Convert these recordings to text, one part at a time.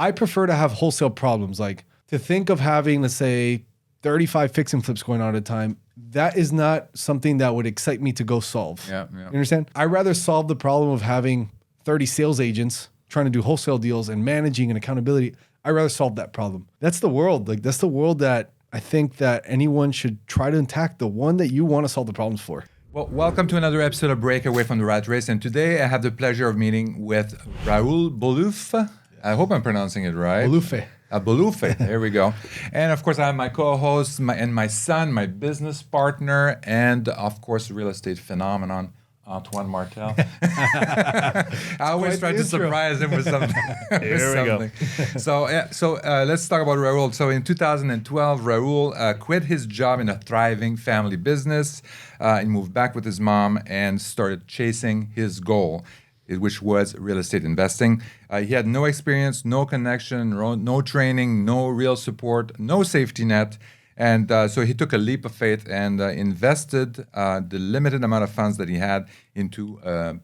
I prefer to have wholesale problems. Like to think of having, let's say, 35 fix and flips going on at a time, that is not something that would excite me to go solve. Yeah. You understand? I'd rather solve the problem of having 30 sales agents trying to do wholesale deals and managing and accountability. I'd rather solve that problem. That's the world. Like that's the world that I think that anyone should try to attack, the one that you want to solve the problems for. Well, welcome to another episode of Breakaway from the Rat Race. And today I have the pleasure of meeting with Raul Bolufe. I hope I'm pronouncing it right. Bolufe. Bolufe. There we go. And of course, I have my co-host and my son, my business partner, and of course, real estate phenomenon, Antoine Martel. I always try to surprise him with something. Here we go. So let's talk about Raul. So in 2012, Raul quit his job in a thriving family business. He moved back with his mom and started chasing his goal, which was real estate investing. He had no experience, no connection, no training, no real support, no safety net. And so he took a leap of faith and invested the limited amount of funds that he had into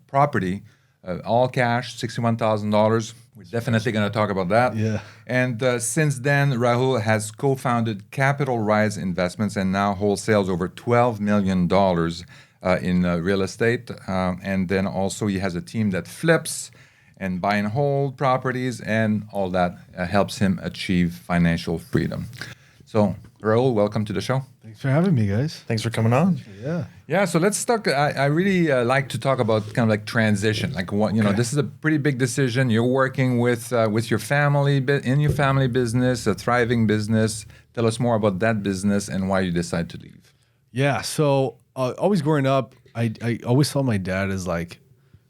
property, all cash, $61,000. We're definitely going to talk about that. Yeah. And since then, Raul has co-founded Capital Rise Investments and now wholesales over $12 million in real estate. And then also he has a team that flips and buy and hold properties, and all that helps him achieve financial freedom. So, Raul, welcome to the show. Thanks for having me, guys. Thanks for coming on. Yeah, so let's talk. I really like to talk about kind of like transition. Like what, this is a pretty big decision. You're working with your family, in your family business, a thriving business. Tell us more about that business and why you decide to leave. Yeah, so always growing up, I always saw my dad as like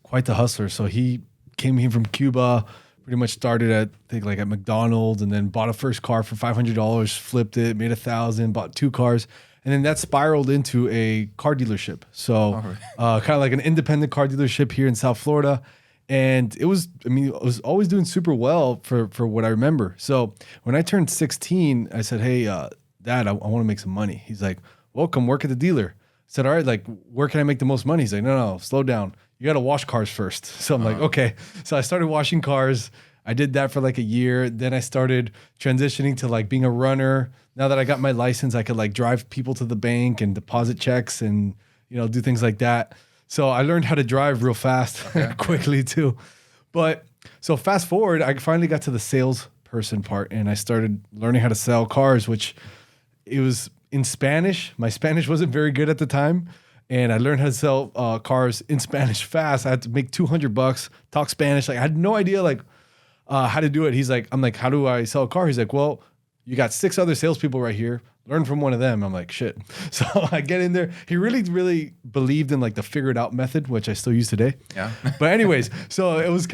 quite the hustler. So he came here from Cuba, pretty much started at at McDonald's, and then bought a first car for $500, flipped it, made $1,000, bought 2 cars, and then that spiraled into a car dealership. So kind of like an independent car dealership here in South Florida. And it was always doing super well for what I remember. So when I turned 16, I said, hey, Dad, I want to make some money. He's like, well, come work at the dealer. I said, all right, like, where can I make the most money? He's like, no, slow down. You got to wash cars first. So I'm like, okay. So I started washing cars. I did that for like a year. Then I started transitioning to like being a runner. Now that I got my license, I could like drive people to the bank and deposit checks and, do things like that. So I learned how to drive real fast, quickly too. But so fast forward, I finally got to the salesperson part and I started learning how to sell cars, which it was in Spanish. My Spanish wasn't very good at the time. And I learned how to sell cars in Spanish fast. I had to make $200, talk Spanish. Like I had no idea how to do it. I'm like, how do I sell a car? He's like, well, you got 6 other salespeople right here. Learn from one of them. I'm like, shit. So I get in there. He really, really believed in like the figure it out method, which I still use today. Yeah. But anyways, so it was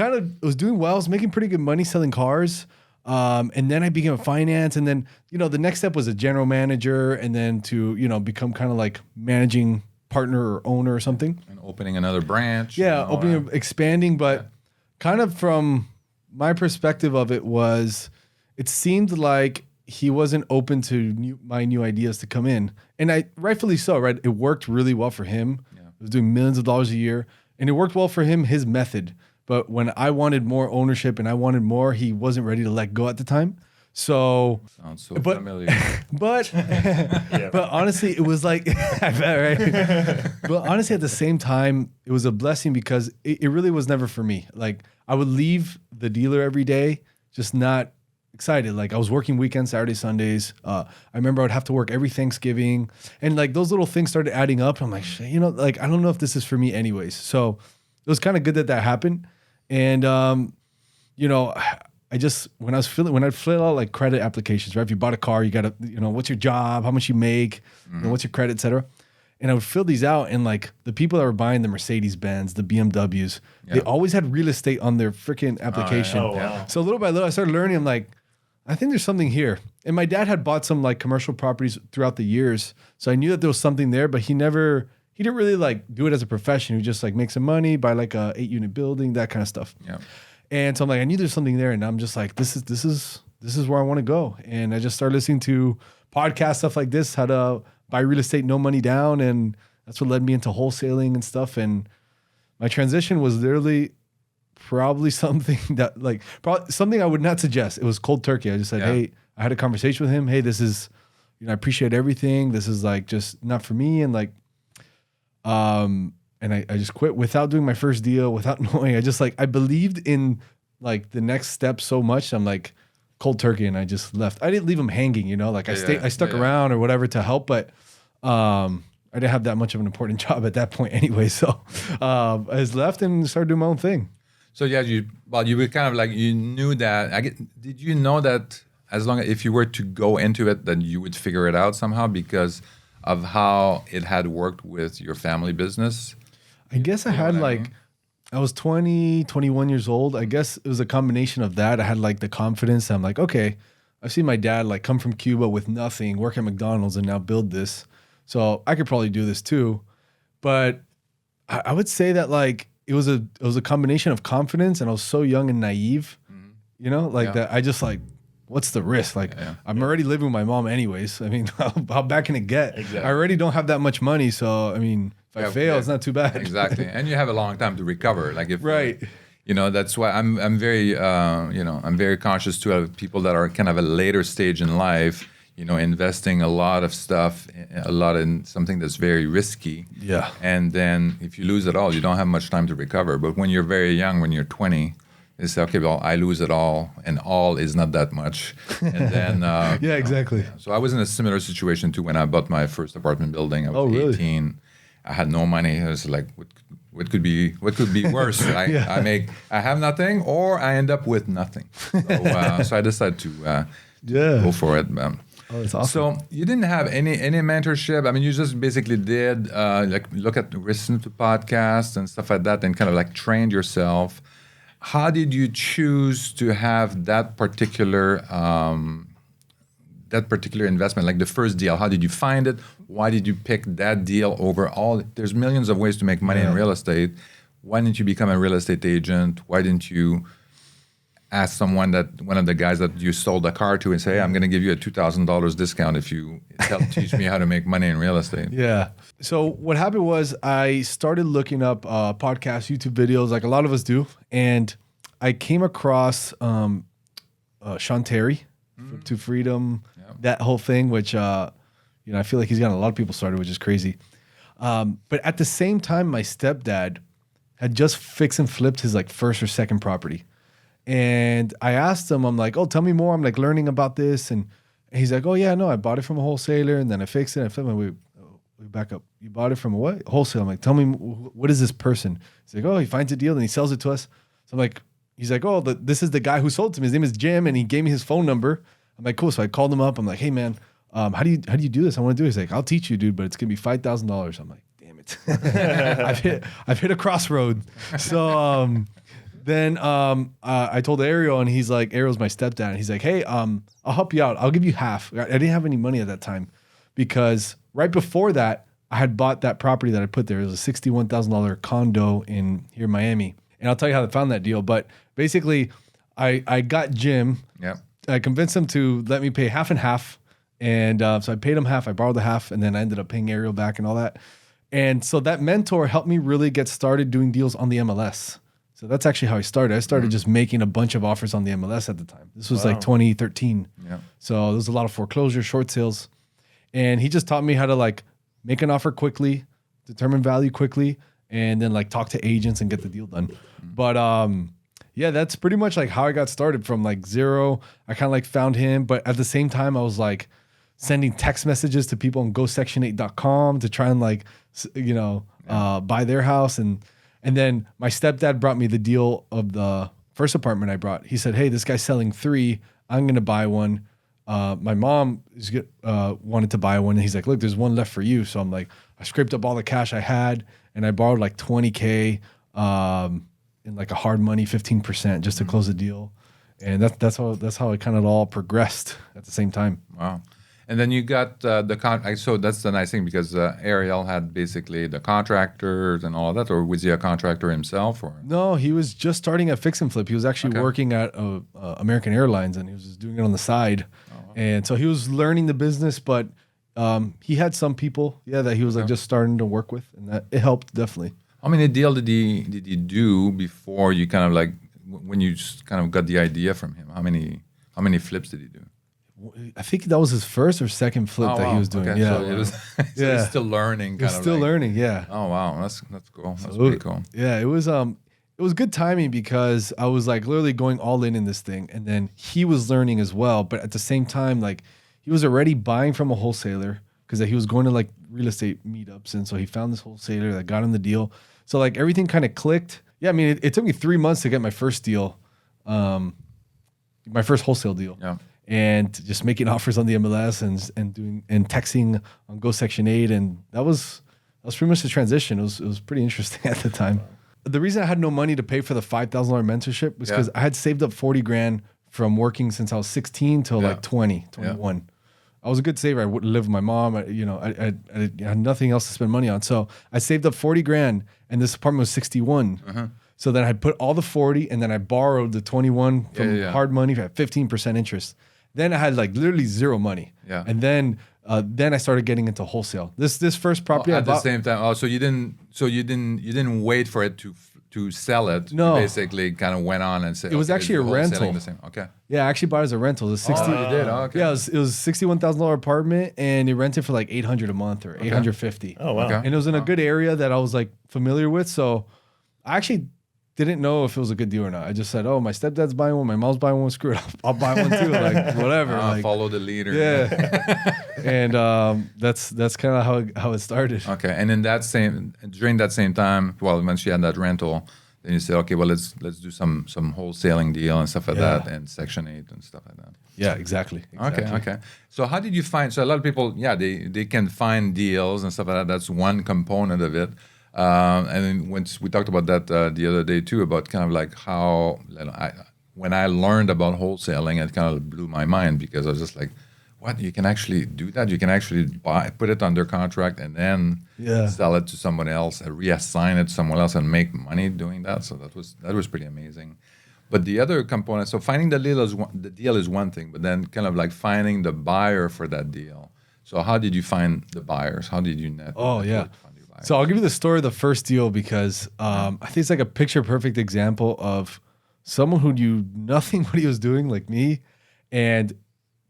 doing well. I was making pretty good money selling cars. And then I became a finance. And then, the next step was a general manager and then to, become kind of like managing partner or owner or something. And opening another branch. Yeah, expanding. But kind of from my perspective of it was, it seemed like he wasn't open to my new ideas to come in. And rightfully so, right? It worked really well for him. Yeah. It was doing millions of dollars a year. And it worked well for him, his method. But when I wanted more ownership and I wanted more, he wasn't ready to let go at the time. So sounds so familiar. But honestly, it was like I bet, right? But honestly, at the same time, it was a blessing because it really was never for me. Like I would leave the dealer every day, just not excited. Like I was working weekends, Saturdays, Sundays. I remember I would have to work every Thanksgiving, and like those little things started adding up. And I'm like, like I don't know if this is for me, anyways. So it was kind of good that happened, and I just when I'd fill out like credit applications, right? If you bought a car, you got to, what's your job, how much you make, what's your credit, et cetera. And I would fill these out, and like the people that were buying the Mercedes-Benz, the BMWs, they always had real estate on their freaking application. Oh, wow. So little by little, I started learning. I'm like, I think there's something here. And my dad had bought some like commercial properties throughout the years, so I knew that there was something there. But he didn't really like do it as a profession. He just like make some money, buy like a 8-unit building, that kind of stuff. Yeah. And so I'm like, I knew there's something there, and I'm just like, this is where I want to go. And I just started listening to podcasts, stuff like this, how to buy real estate, no money down, and that's what led me into wholesaling and stuff. And my transition was literally probably something that like probably something I would not suggest. It was cold turkey. I just said, hey, I had a conversation with him. Hey, this is, I appreciate everything. This is like just not for me. And like, and I just quit without doing my first deal, without knowing. I just like, I believed in like the next step so much. I'm like cold turkey, and I just left. I didn't leave him hanging, like I stuck around or whatever to help, but I didn't have that much of an important job at that point anyway. So I just left and started doing my own thing. So you were kind of like, you knew that. Did you know that as long as if you were to go into it, then you would figure it out somehow because of how it had worked with your family business? I guess I had like, I was 20, 21 years old. I guess it was a combination of that. I had like the confidence. I'm like, okay, I've seen my dad like come from Cuba with nothing, work at McDonald's, and now build this. So I could probably do this too. But I would say that like it was a combination of confidence, and I was so young and naive, that I just like, what's the risk? Like I'm already living with my mom anyways. I mean, how bad can it get? Exactly. I already don't have that much money. So, I mean, if I fail, it's not too bad. Exactly. And you have a long time to recover. Like if, right. That's why I'm very, I'm very conscious too of people that are kind of a later stage in life, investing a lot of stuff, a lot in something that's very risky. Yeah. And then if you lose it all, you don't have much time to recover. But when you're very young, when you're 20, you say, okay, well, I lose it all, and all is not that much. And then, yeah, exactly. So I was in a similar situation too when I bought my first apartment building. I was 18. Really? I had no money. I was like, what could be worse? I have nothing, or I end up with nothing. So I decided to go for it. Oh, that's awesome. So you didn't have any mentorship. I mean, you just basically did look at listen to podcasts and stuff like that, and kind of like trained yourself. How did you choose to have that particular investment, like the first deal? How did you find it? Why did you pick that deal over all? There's millions of ways to make money in real estate. Why didn't you become a real estate agent? Why didn't you ask one of the guys that you sold a car to and say, hey, I'm going to give you a $2,000 discount if you teach me how to make money in real estate? Yeah. So what happened was I started looking up podcasts, YouTube videos, like a lot of us do. And I came across Sean Terry, to Freedom, that whole thing, which, I feel like he's gotten a lot of people started, which is crazy. But at the same time, my stepdad had just fixed and flipped his like first or second property. And I asked him, I'm like, oh, tell me more. I'm like learning about this. And he's like, oh yeah, no, I bought it from a wholesaler and then I fixed it. I flipped it. We back up. You bought it from a what? Wholesale. I'm like, tell me, what is this person? He's like, oh, he finds a deal and he sells it to us. So I'm like, he's like, oh, this is the guy who sold it to me. His name is Jim. And he gave me his phone number. I'm like, cool. So I called him up. I'm like, hey man, how do you do this? I want to do it. He's like, I'll teach you, dude, but it's going to be $5,000. I'm like, damn it. I've hit a crossroad. So, then I told Ariel, and he's like, Ariel's my stepdad, and he's like, hey, I'll help you out. I'll give you half. I didn't have any money at that time because right before that, I had bought that property that I put there. It was a $61,000 condo here in Miami. And I'll tell you how I found that deal. But basically, I got Jim. Yeah. I convinced him to let me pay half and half. And so I paid him half. I borrowed the half, and then I ended up paying Ariel back and all that. And so that mentor helped me really get started doing deals on the MLS. So that's actually how I started. I started just making a bunch of offers on the MLS at the time. This was like 2013. Yeah. So there was a lot of foreclosures, short sales. And he just taught me how to like make an offer quickly, determine value quickly, and then like talk to agents and get the deal done. But that's pretty much like how I got started from like zero. I kind of like found him, but at the same time I was like sending text messages to people on gosection8.com to try and like, buy their house. And then my stepdad brought me the deal of the first apartment I brought. He said, hey, this guy's selling 3. I'm going to buy one. My mom wanted to buy one. And he's like, look, there's one left for you. So I'm like, I scraped up all the cash I had and I borrowed like $20K in like a hard money, 15% just to close the deal. And that's how it kind of all progressed at the same time. Wow. And then you got the contract. So that's the nice thing because Ariel had basically the contractors and all of that, or was he a contractor himself? Or no, he was just starting at Fix and Flip. He was actually working at American Airlines, and he was just doing it on the side. And so he was learning the business, but he had some people, that he was like just starting to work with, and that it helped definitely. How many deals did he do before you kind of like when you just kind of got the idea from him? How many flips did he do? I think that was his first or second flip that he was doing. Okay. Yeah, So, he's still learning. He was still learning. Yeah. Oh wow, that's cool. That's pretty cool. Yeah, it was good timing because I was like literally going all in this thing, and then he was learning as well. But at the same time, like he was already buying from a wholesaler because he was going to like real estate meetups, and so he found this wholesaler that got him the deal. So like everything kind of clicked. Yeah, I mean it took me 3 months to get my first deal, my first wholesale deal. Yeah. And just making offers on the MLS and texting on Go Section 8, and that was pretty much the transition. It was pretty interesting at the time. The reason I had no money to pay for the $5,000 mentorship was because I had saved up 40 grand from working since I was 16 till like 20, 21. Yeah. I was a good saver. I would live with my mom. I had nothing else to spend money on, so I saved up 40 grand, and this apartment was 61. Uh-huh. So then I put all the 40, and then I borrowed the 21 from hard money at 15% interest. Then I had like literally zero money. Yeah. And then I started getting into wholesale. This first property at the same time. Oh, so you didn't wait for it to sell it. No. You basically kind of went on and said it was actually a rental. The same. Okay. Yeah, I actually bought it as a rental. It was 60. Oh, you did. Oh, okay. Yeah, it was $61,000 apartment, and it rented for like $800 a month or $850. Oh wow. Okay. And it was in a good area that I was like familiar with. So I actually didn't know if it was a good deal or not. I just said, "Oh, my stepdad's buying one, my mom's buying one. Screw it, I'll buy one too." Like whatever. Like, follow the leader. Yeah. And that's kind of how it started. Okay. And during that same time, when she had that rental, then you said, "Okay, well let's do some wholesaling deal and stuff like that, and Section 8 and stuff like that." Yeah, exactly. Okay. So how did you find? So a lot of people, they can find deals and stuff like that. That's one component of it. And then once we talked about that the other day too, about kind of like how when I learned about wholesaling, it kind of blew my mind because I was just like, what? You can actually do that? You can actually put it under contract and then sell it to someone else, and reassign it to someone else and make money doing that. So that was pretty amazing. But the other component, so finding the deal is one thing, but then kind of like finding the buyer for that deal. So how did you find the buyers? How did you net? Oh yeah. So I'll give you the story of the first deal because I think it's like a picture-perfect example of someone who knew nothing what he was doing, like me, and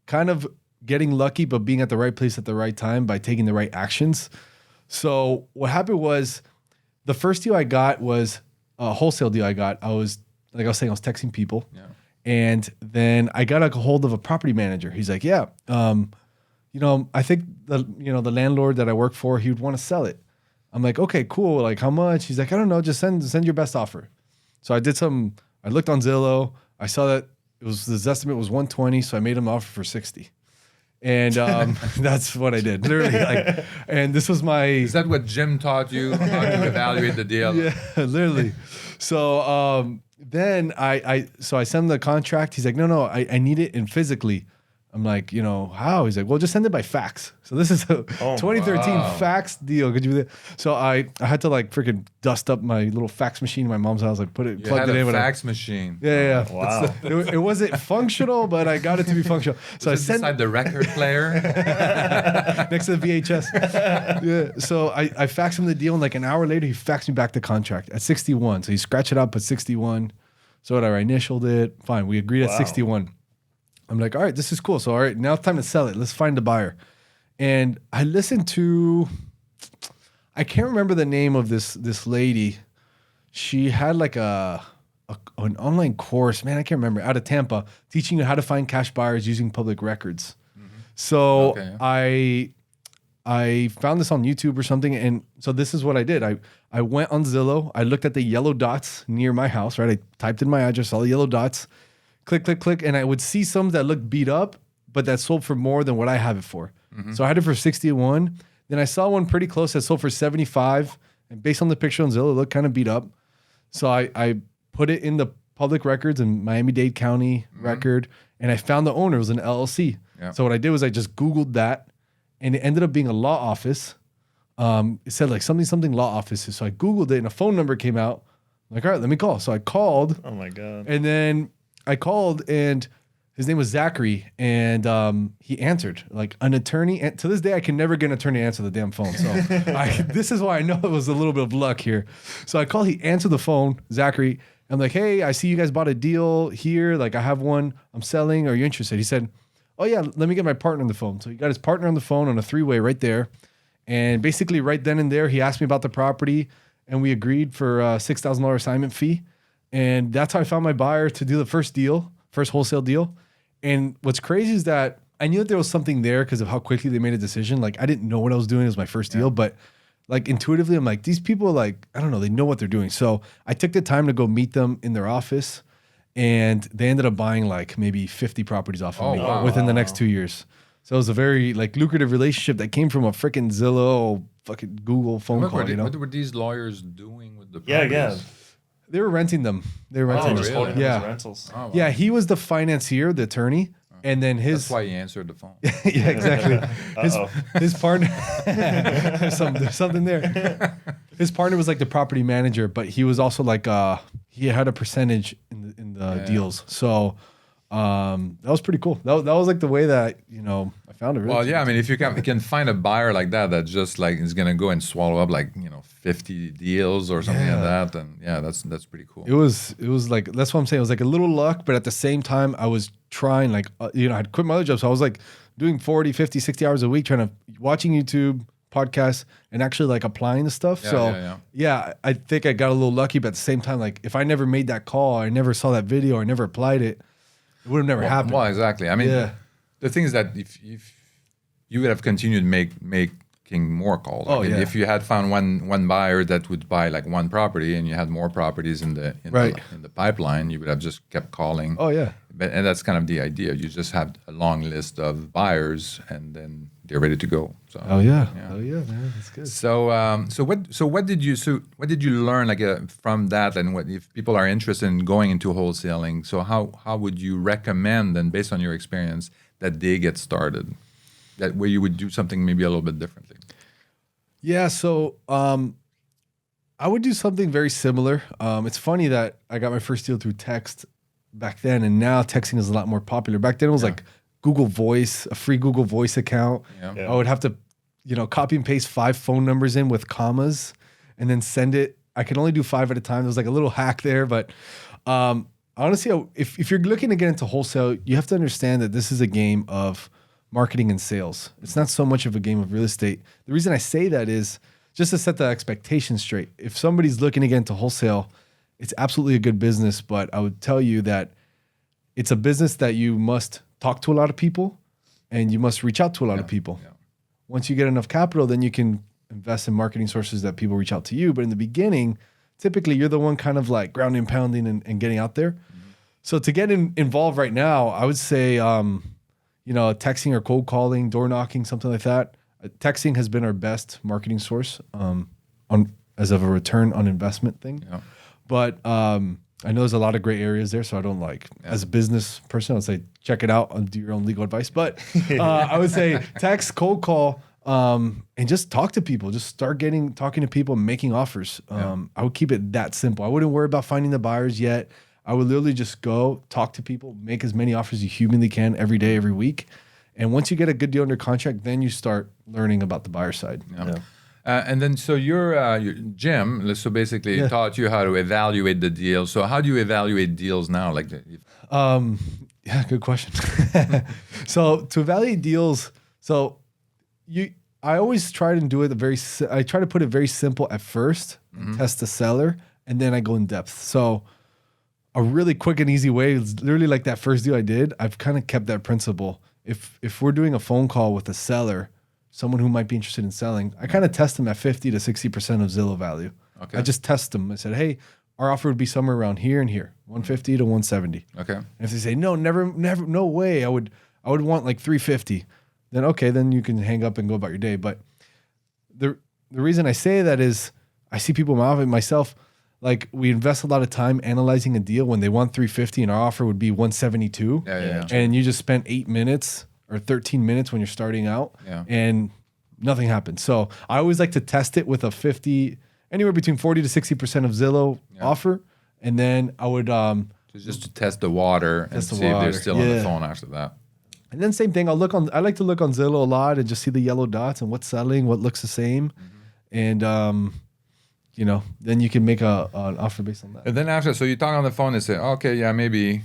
kind of getting lucky, but being at the right place at the right time by taking the right actions. So what happened was the first deal I got was a wholesale deal I got. I was texting people, and then I got a hold of a property manager. He's like, I think the landlord that I work for, he would want to sell it. I'm like, okay, cool. Like, how much? He's like, I don't know. Just send your best offer. So I looked on Zillow. I saw that his estimate was 120. So I made him an offer for 60. And that's what I did. Literally. And this was Is that what Jim taught you, how to evaluate the deal? Yeah, literally. So then I sent him the contract. He's like, no, I need it in physically. I'm like, how? He's like, well, just send it by fax. So this is a 2013 fax deal. Could you do that? So I had to like freaking dust up my little fax machine in my mom's house. Like plugged it in. Fax machine. Yeah. Wow. It wasn't functional, but I got it to be functional. So I sent inside the record player next to the VHS. Yeah. So I faxed him the deal, and like an hour later, he faxed me back the contract at 61. So he scratched it up at 61. So whatever, I initialed it. Fine. We agreed at 61. I'm like, all right, this is cool. So, all right, now it's time to sell it. Let's find a buyer. And I listened to, I can't remember the name of this lady. She had like an online course, man, I can't remember, out of Tampa, teaching you how to find cash buyers using public records. Mm-hmm. So I found this on YouTube or something. And so this is what I did. I went on Zillow. I looked at the yellow dots near my house, right? I typed in my address, all the yellow dots. Click, click, click, and I would see some that looked beat up, but that sold for more than what I have it for. Mm-hmm. So I had it for 61. Then I saw one pretty close that sold for 75, and based on the picture on Zillow, it looked kind of beat up. So I put it in the public records in Miami-Dade County record, and I found the owner. It was an LLC. Yeah. So what I did was I just Googled that, and it ended up being a law office. It said like something law offices. So I Googled it, and a phone number came out. I'm like, all right, let me call. So I called. Oh my God. And then I called, and his name was Zachary, and he answered like an attorney. And to this day, I can never get an attorney to answer the damn phone. So this is why I know it was a little bit of luck here. So I called, he answered the phone, Zachary, I'm like, hey, I see you guys bought a deal here. Like I have one I'm selling. Are you interested? He said, oh yeah, let me get my partner on the phone. So he got his partner on the phone on a 3-way right there. And basically right then and there, he asked me about the property and we agreed for a $6,000 assignment fee. And that's how I found my buyer to do the first wholesale deal. And what's crazy is that I knew that there was something there because of how quickly they made a decision. Like I didn't know what I was doing. It was my first deal, but like intuitively, I'm like, these people, like, I don't know, they know what they're doing. So I took the time to go meet them in their office and they ended up buying like maybe 50 properties off of me within the next 2 years. So it was a very like lucrative relationship that came from a freaking Zillow, fucking Google phone call. What were these lawyers doing with the Yeah, properties? They were renting them. They were renting just them. holding them Yeah. as rentals. Oh, wow. Yeah, he was the financier, the attorney, and then his That's why he answered the phone. yeah, exactly. His partner there's something there. His partner was like the property manager, but he was also like he had a percentage in the deals. So that was pretty cool. That was like the way that, I found it. Really Well, yeah, I mean, if you can find a buyer like that just like is gonna go and swallow up like 50 deals or something like that, and that's pretty cool. It was like, that's what I'm saying. It was like a little luck, but at the same time, I was trying like, I'd quit my other job. So I was like doing 40, 50, 60 hours a week, watching YouTube, podcasts, and actually like applying the stuff. I think I got a little lucky, but at the same time, like if I never made that call, I never saw that video, I never applied it, it would have never happened. Well, exactly. I mean, the thing is that if you would have continued making more calls. If you had found one buyer that would buy like one property and you had more properties in the pipeline, you would have just kept calling. Oh yeah. And that's kind of the idea. You just have a long list of buyers, and then they're ready to go. So. Oh yeah, man, that's good. So what did you learn like from that, and what if people are interested in going into wholesaling? So how would you recommend, and based on your experience, that they get started, that where you would do something maybe a little bit differently? Yeah, so I would do something very similar. It's funny that I got my first deal through text back then, and now texting is a lot more popular. Back then it was like Google Voice, a free Google Voice account. I would have to, copy and paste 5 phone numbers in with commas and then send it. I could only do 5 at a time. There was like a little hack there, but honestly, if you're looking to get into wholesale, you have to understand that this is a game of marketing and sales. It's not so much of a game of real estate. The reason I say that is just to set the expectations straight. If somebody's looking to get into wholesale, it's absolutely a good business, but I would tell you that it's a business that you must talk to a lot of people and you must reach out to a lot of people. Yeah. Once you get enough capital, then you can invest in marketing sources that people reach out to you. But in the beginning, typically you're the one kind of like ground and pounding and getting out there. Mm-hmm. So to get involved right now, I would say, texting or cold calling, door knocking, something like that. Texting has been our best marketing source as of a return on investment thing. Yeah. But I know there's a lot of gray areas there, so I don't as a business person, I'd say check it out and do your own legal advice. But I would say text, cold call, and just talk to people. Just start talking to people and making offers. I would keep it that simple. I wouldn't worry about finding the buyers yet. I would literally just go talk to people, make as many offers as you humanly can every day, every week. And once you get a good deal under contract, then you start learning about the buyer side. Yeah. And then, so your Jim, so basically taught you how to evaluate the deal. So how do you evaluate deals now? Yeah, good question. So to evaluate deals, I always try to do it I try to put it very simple at first, test the seller, and then I go in depth. So a really quick and easy way is literally like that first deal I did. I've kind of kept that principle. If we're doing a phone call with a seller, someone who might be interested in selling, I kind of test them at 50 to 60% of Zillow value. Okay. I just test them. I said, hey, our offer would be somewhere around here and here, 150 to 170. Okay. And if they say, no, never, no way, I would want like 350. Then okay, then you can hang up and go about your day. But the reason I say that is I see people myself, like we invest a lot of time analyzing a deal when they want 350 and our offer would be 172. Yeah. And you just spent 8 minutes or 13 minutes when you're starting out and nothing happened. So I always like to test it with anywhere between 40 to 60% of Zillow offer. And then I would, just to test the water and see if they're still on the phone after that. And then same thing, I like to look on Zillow a lot and just see the yellow dots and what's selling, what looks the same. Mm-hmm. And then you can make an offer based on that. And then after, so you talk on the phone and say, okay, yeah, maybe,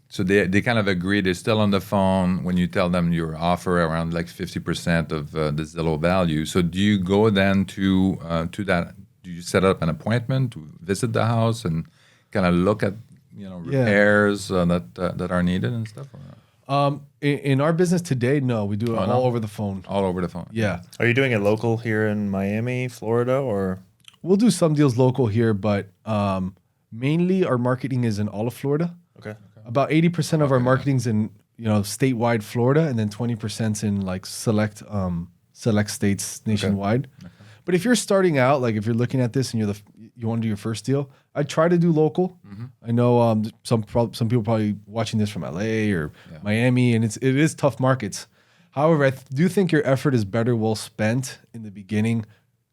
so they kind of agree. They're still on the phone when you tell them your offer around like 50% of the Zillow value. So do you go then to that? Do you set up an appointment to visit the house and kind of look at repairs that are needed and stuff? Or not? In our business today, no, we do it all over the phone. All over the phone. Yeah. Are you doing it local here in Miami, Florida, or? We'll do some deals local here, but mainly our marketing is in all of Florida. Okay. About 80% of our marketing's in statewide Florida, and then 20% in like select states nationwide. Okay. But if you're starting out, like if you're looking at this and you want to do your first deal, I try to do local. Mm-hmm. I know some people probably watching this from LA or Miami, and it is tough markets. However, I do think your effort is better well spent in the beginning,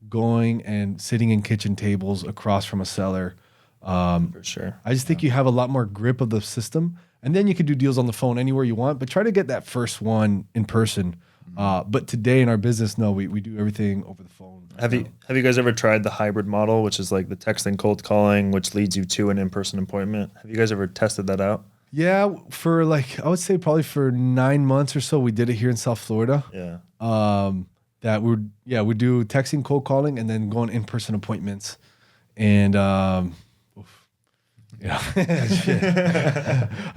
going and sitting in kitchen tables across from a seller. For sure. I just think you have a lot more grip of the system, and then you can do deals on the phone anywhere you want, but try to get that first one in person. But today in our business, no, we do everything over the phone. Have you guys ever tried the hybrid model, which is like the texting cold calling, which leads you to an in-person appointment? Have you guys ever tested that out? Yeah, for I would say probably for 9 months or so, we did it here in South Florida. Yeah. That we do texting, cold calling, and then going in-person appointments. And I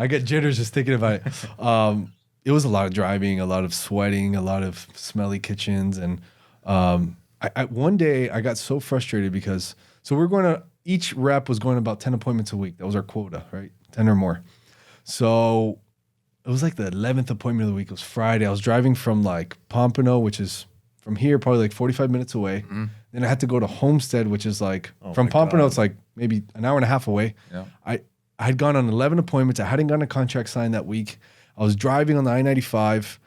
get jitters just thinking about it. It was a lot of driving, a lot of sweating, a lot of smelly kitchens. And one day I got so frustrated because each rep was going about 10 appointments a week. That was our quota, right? 10 or more. So it was like the 11th appointment of the week. It was Friday. I was driving from like Pompano, which is from here, probably like 45 minutes away. Mm-hmm. Then I had to go to Homestead, which is like from Pompano, it's like maybe an hour and a half away. Yeah. I had gone on 11 appointments. I hadn't gotten a contract signed that week. I was driving on the I-95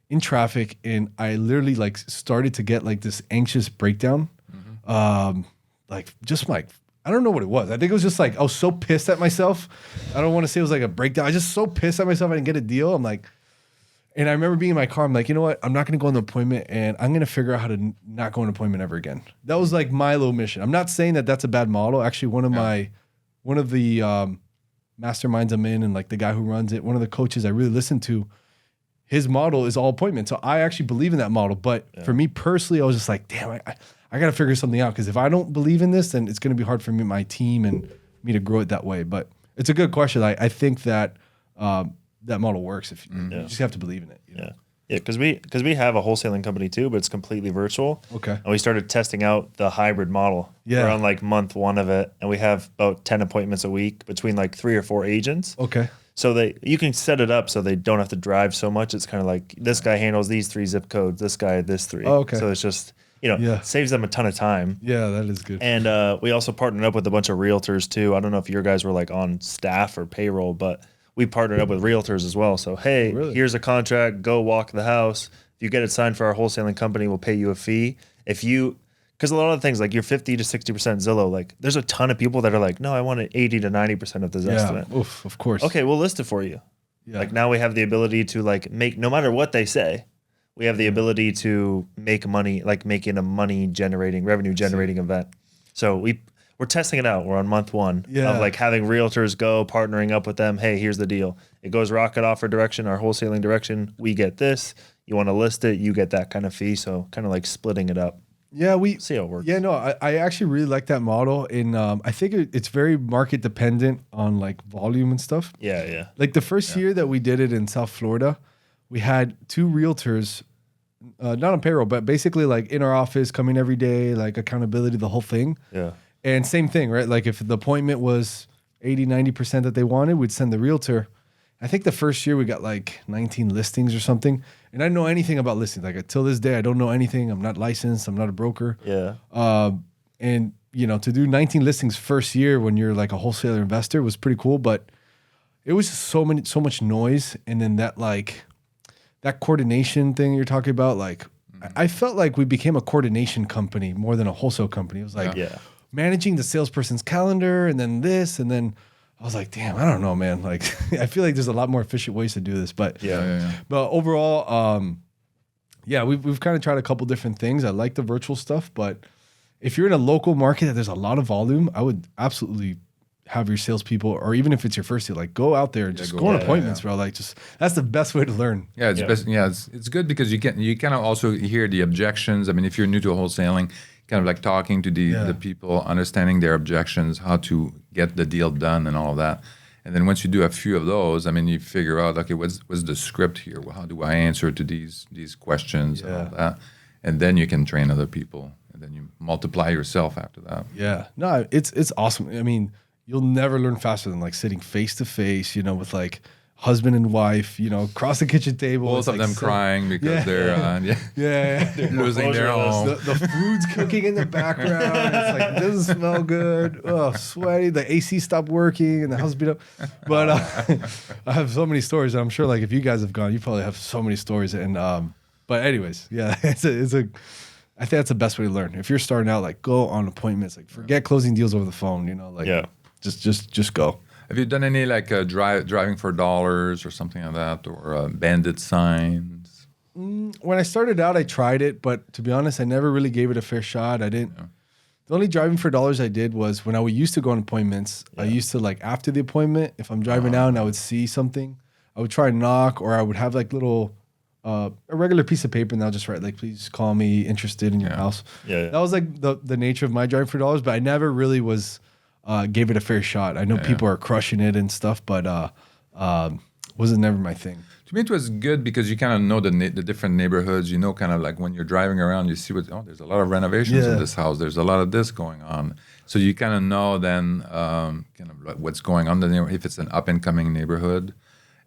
in traffic, and I literally like started to get like this anxious breakdown. Mm-hmm. I don't know what it was. I think it was just like I was so pissed at myself. I don't want to say it was like a breakdown. I was just so pissed at myself I didn't get a deal. And I remember being in my car. I'm like, you know what? I'm not going to go on the appointment, and I'm going to figure out how to not go on an appointment ever again. That was like my little mission. I'm not saying that that's a bad model. Actually, one of the masterminds I'm in, and like the guy who runs it, one of the coaches I really listen to, his model is all appointments. So I actually believe in that model. But for me personally, I was just like, damn, I got to figure something out, because if I don't believe in this, then it's going to be hard for me, my team, and me to grow it that way. But it's a good question. I think that that model works if you just have to believe in it. Yeah, because we have a wholesaling company too, but it's completely virtual. Okay. And we started testing out the hybrid model. Yeah. We're on like month 1 of it, and we have about 10 appointments a week between like 3 or 4 agents. Okay. So you can set it up so they don't have to drive so much. It's kind of like this guy handles these 3 zip codes, this guy this 3. Oh, okay. So it's just saves them a ton of time. Yeah, that is good. And we also partnered up with a bunch of realtors too. I don't know if your guys were like on staff or payroll, but we partnered up with realtors as well. So, hey, here's a contract, go walk the house. If you get it signed for our wholesaling company, we'll pay you a fee. Because a lot of things, like you're 50 to 60% Zillow, like there's a ton of people that are like, no, I want 80 to 90% of this estimate. Oof, of course. Okay, we'll list it for you. Yeah. Like now we have the ability to like make, no matter what they say, we have the ability to make money, like making a revenue generating event. So we're testing it out. We're on month 1 of like having realtors go, partnering up with them. Hey, here's the deal. It goes rocket offer direction, our wholesaling direction. We get this. You want to list it, you get that kind of fee. So kind of like splitting it up. Yeah, we see how it works. Yeah, no, I actually really like that model. And I think it's very market dependent on like volume and stuff. Yeah. Like the first year that we did it in South Florida, we had 2 realtors, not on payroll, but basically like in our office, coming every day, like accountability, the whole thing. Yeah. And same thing, right? Like if the appointment was 80, 90% that they wanted, we'd send the realtor. I think the first year we got like 19 listings or something. And I don't know anything about listings. Like until this day, I don't know anything. I'm not licensed. I'm not a broker. Yeah. And to do 19 listings first year when you're like a wholesaler investor was pretty cool, but it was just so much noise. And then that coordination thing you're talking about, like I felt like we became a coordination company more than a wholesale company. It was like, managing the salesperson's calendar and then this, and then I was like, damn, I don't know, man. Like, I feel like there's a lot more efficient ways to do this, but but overall, we've kind of tried a couple different things. I like the virtual stuff, but if you're in a local market that there's a lot of volume, I would absolutely have your salespeople, or even if it's your first deal, like go out there and just go on appointments, bro. Like just that's the best way to learn. Yeah, it's best. Yeah, it's good because you kind of also hear the objections. I mean, if you're new to wholesaling, kind of like talking to the people, understanding their objections, how to get the deal done, and all of that. And then once you do a few of those, I mean, you figure out, okay, what's the script here? Well, how do I answer to these questions and all that? And then you can train other people, and then you multiply yourself after that. Yeah, no, it's awesome. I mean, you'll never learn faster than like sitting face to face, you know, with like husband and wife, you know, across the kitchen table. Both of them crying because they're they're losing their home. The food's cooking in the background. It's like, it doesn't smell good. Oh, sweaty. The AC stopped working and the house beat up. But I have so many stories. I'm sure like if you guys have gone, you probably have so many stories. And but anyways, yeah, I think that's the best way to learn. If you're starting out, like go on appointments, like forget closing deals over the phone, you know, like just go. Have you done any like driving for dollars or something like that, or bandit signs? When I started out, I tried it, but to be honest, I never really gave it a fair shot. I didn't. Yeah. The only driving for dollars I did was when I used to go on appointments. I used to like after the appointment, if I'm driving out and I would see something, I would try and knock, or I would have like little a regular piece of paper and I'll just write like, please call me interested in your house. That was like the nature of my driving for dollars, but I never really was. Gave it a fair shot. I know people are crushing it and stuff, but wasn't never my thing. To me, it was good because you kind of know the different neighborhoods. You know, kind of like when you're driving around, you see there's a lot of renovations in this house. There's a lot of this going on. So you kind of know then kind of like what's going on if it's an up and coming neighborhood.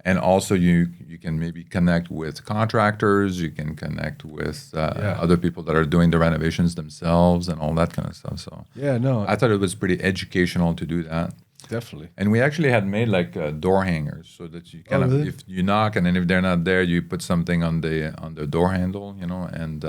And also you can maybe connect with contractors, you can connect with other people that are doing the renovations themselves and all that kind of stuff. So I thought it was pretty educational to do that. Definitely. And we actually had made like door hangers so that you kind of, if you knock and then if they're not there, you put something on the door handle, you know, and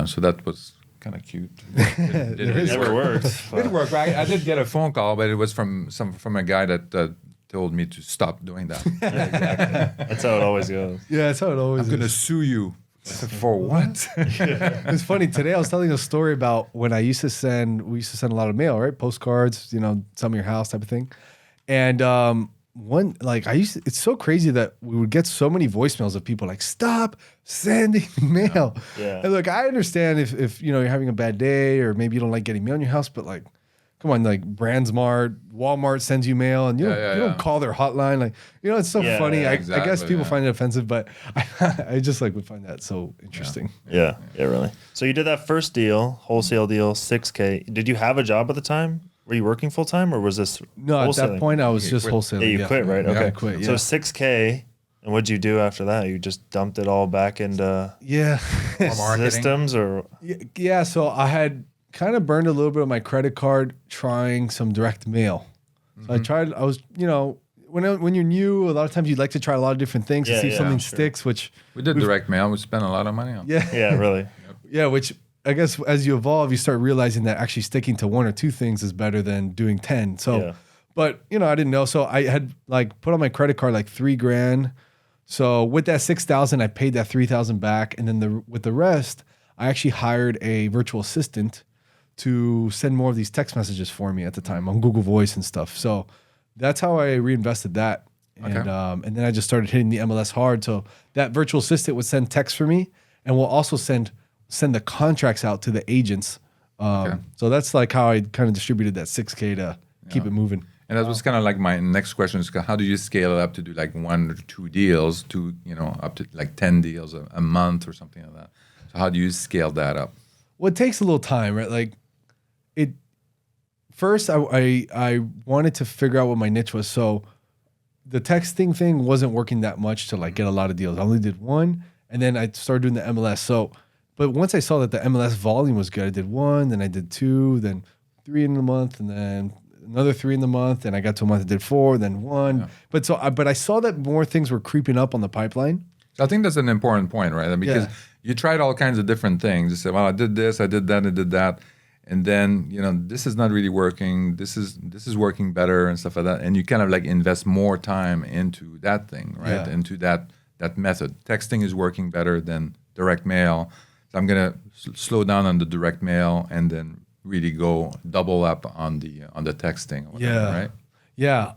so that was kind of cute. It never worked. It worked. Right? I did get a phone call, but it was from a guy that told me to stop doing that. Exactly. That's how it always goes. Yeah, that's how it always I'm going to sue you. For what? It's funny. Today I was telling a story about when we used to send a lot of mail, right? Postcards, you know, some of your house type of thing. And it's so crazy that we would get so many voicemails of people like, stop sending mail. Yeah. And look, I understand if you know, you're having a bad day or maybe you don't like getting mail in your house, but like, come on, like Brandsmart, Walmart sends you mail, and you don't call their hotline. Like, you know, it's so funny. I guess people find it offensive, but I just like would find that so interesting. Yeah, really. So you did that first deal, wholesale deal, $6K. Did you have a job at the time? Were you working full time, or was this? No, at that point I was just wholesaling. Yeah, you quit, right? Okay, I quit. Yeah. So $6K. And what'd you do after that? You just dumped it all back into systems, or So I had kind of burned a little bit of my credit card trying some direct mail. So I was, you know, when you're new, a lot of times you'd like to try a lot of different things to see if something sticks, which we did direct mail. We spent a lot of money on. Yeah, really. Yeah, which I guess as you evolve, you start realizing that actually sticking to one or two things is better than doing 10. So, but you know, I didn't know. So I had like put on my credit card like $3,000. So with that $6,000, I paid that $3,000 back, and then with the rest, I actually hired a virtual assistant to send more of these text messages for me at the time on Google Voice and stuff. So that's how I reinvested that. And then I just started hitting the MLS hard. So that virtual assistant would send texts for me, and we'll also send the contracts out to the agents. So that's like how I kind of distributed that $6K to keep it moving. And that was kind of like my next question is, how do you scale it up to do like 1 or 2 deals to, you know, up to like 10 deals a month or something like that? So how do you scale that up? Well, it takes a little time, right? Like first I wanted to figure out what my niche was. So the texting thing wasn't working that much to like get a lot of deals. I only did one, and then I started doing the MLS. So, but once I saw that the MLS volume was good, I did 1, then I did 2, then 3 in the month, and then another 3 in the month. And I got to a month, I did 4, then 1. Yeah. But I saw that more things were creeping up on the pipeline. I think that's an important point, right? Because you tried all kinds of different things. You said, well, I did this, I did that, I did that. And then, you know, this is not really working. This is working better and stuff like that. And you kind of like invest more time into that thing, right? Into that method. Texting is working better than direct mail. So I'm gonna slow down on the direct mail and then really go double up on the texting. Or whatever, right? Yeah.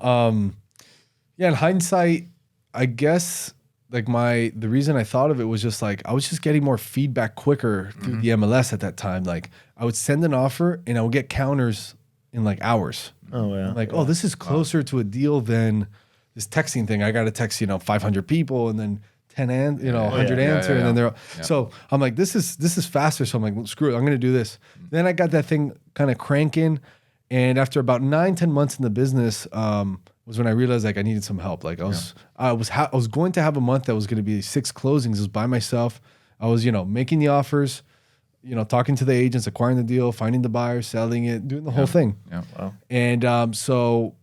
Yeah. In hindsight, I guess like the reason I thought of it was just like I was just getting more feedback quicker through the MLS at that time. Like I would send an offer and I would get counters in like hours. Oh yeah. I'm like, oh, this is closer to a deal than this texting thing. I got to text 500 people and then 100 answer, and then they're so I'm like, this is faster. So I'm like, well, screw it, I'm gonna do this. Then I got that thing kind of cranking, and after about 9-10 months in the business, was when I realized like I needed some help. Like I was going to have a month that was going to be 6 closings. It was by myself. I was making the offers, talking to the agents, acquiring the deal, finding the buyer, selling it, doing the whole thing. Yeah. Wow. And so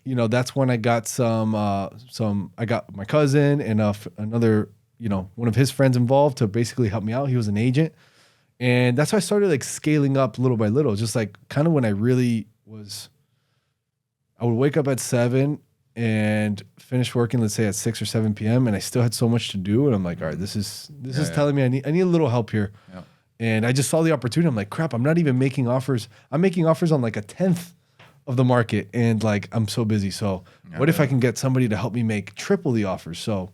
that's when I got I got my cousin and another, one of his friends involved to basically help me out. He was an agent. And that's how I started like scaling up little by little, just like kind of when I really was, I would wake up at 7 and finish working, let's say at 6 or 7 p.m. And I still had so much to do. And I'm like, all right, this is telling me I need a little help here. Yeah. And I just saw the opportunity. I'm like, crap, I'm not even making offers. I'm making offers on like a 10th of the market, and like I'm so busy. So what if I can get somebody to help me make triple the offers? So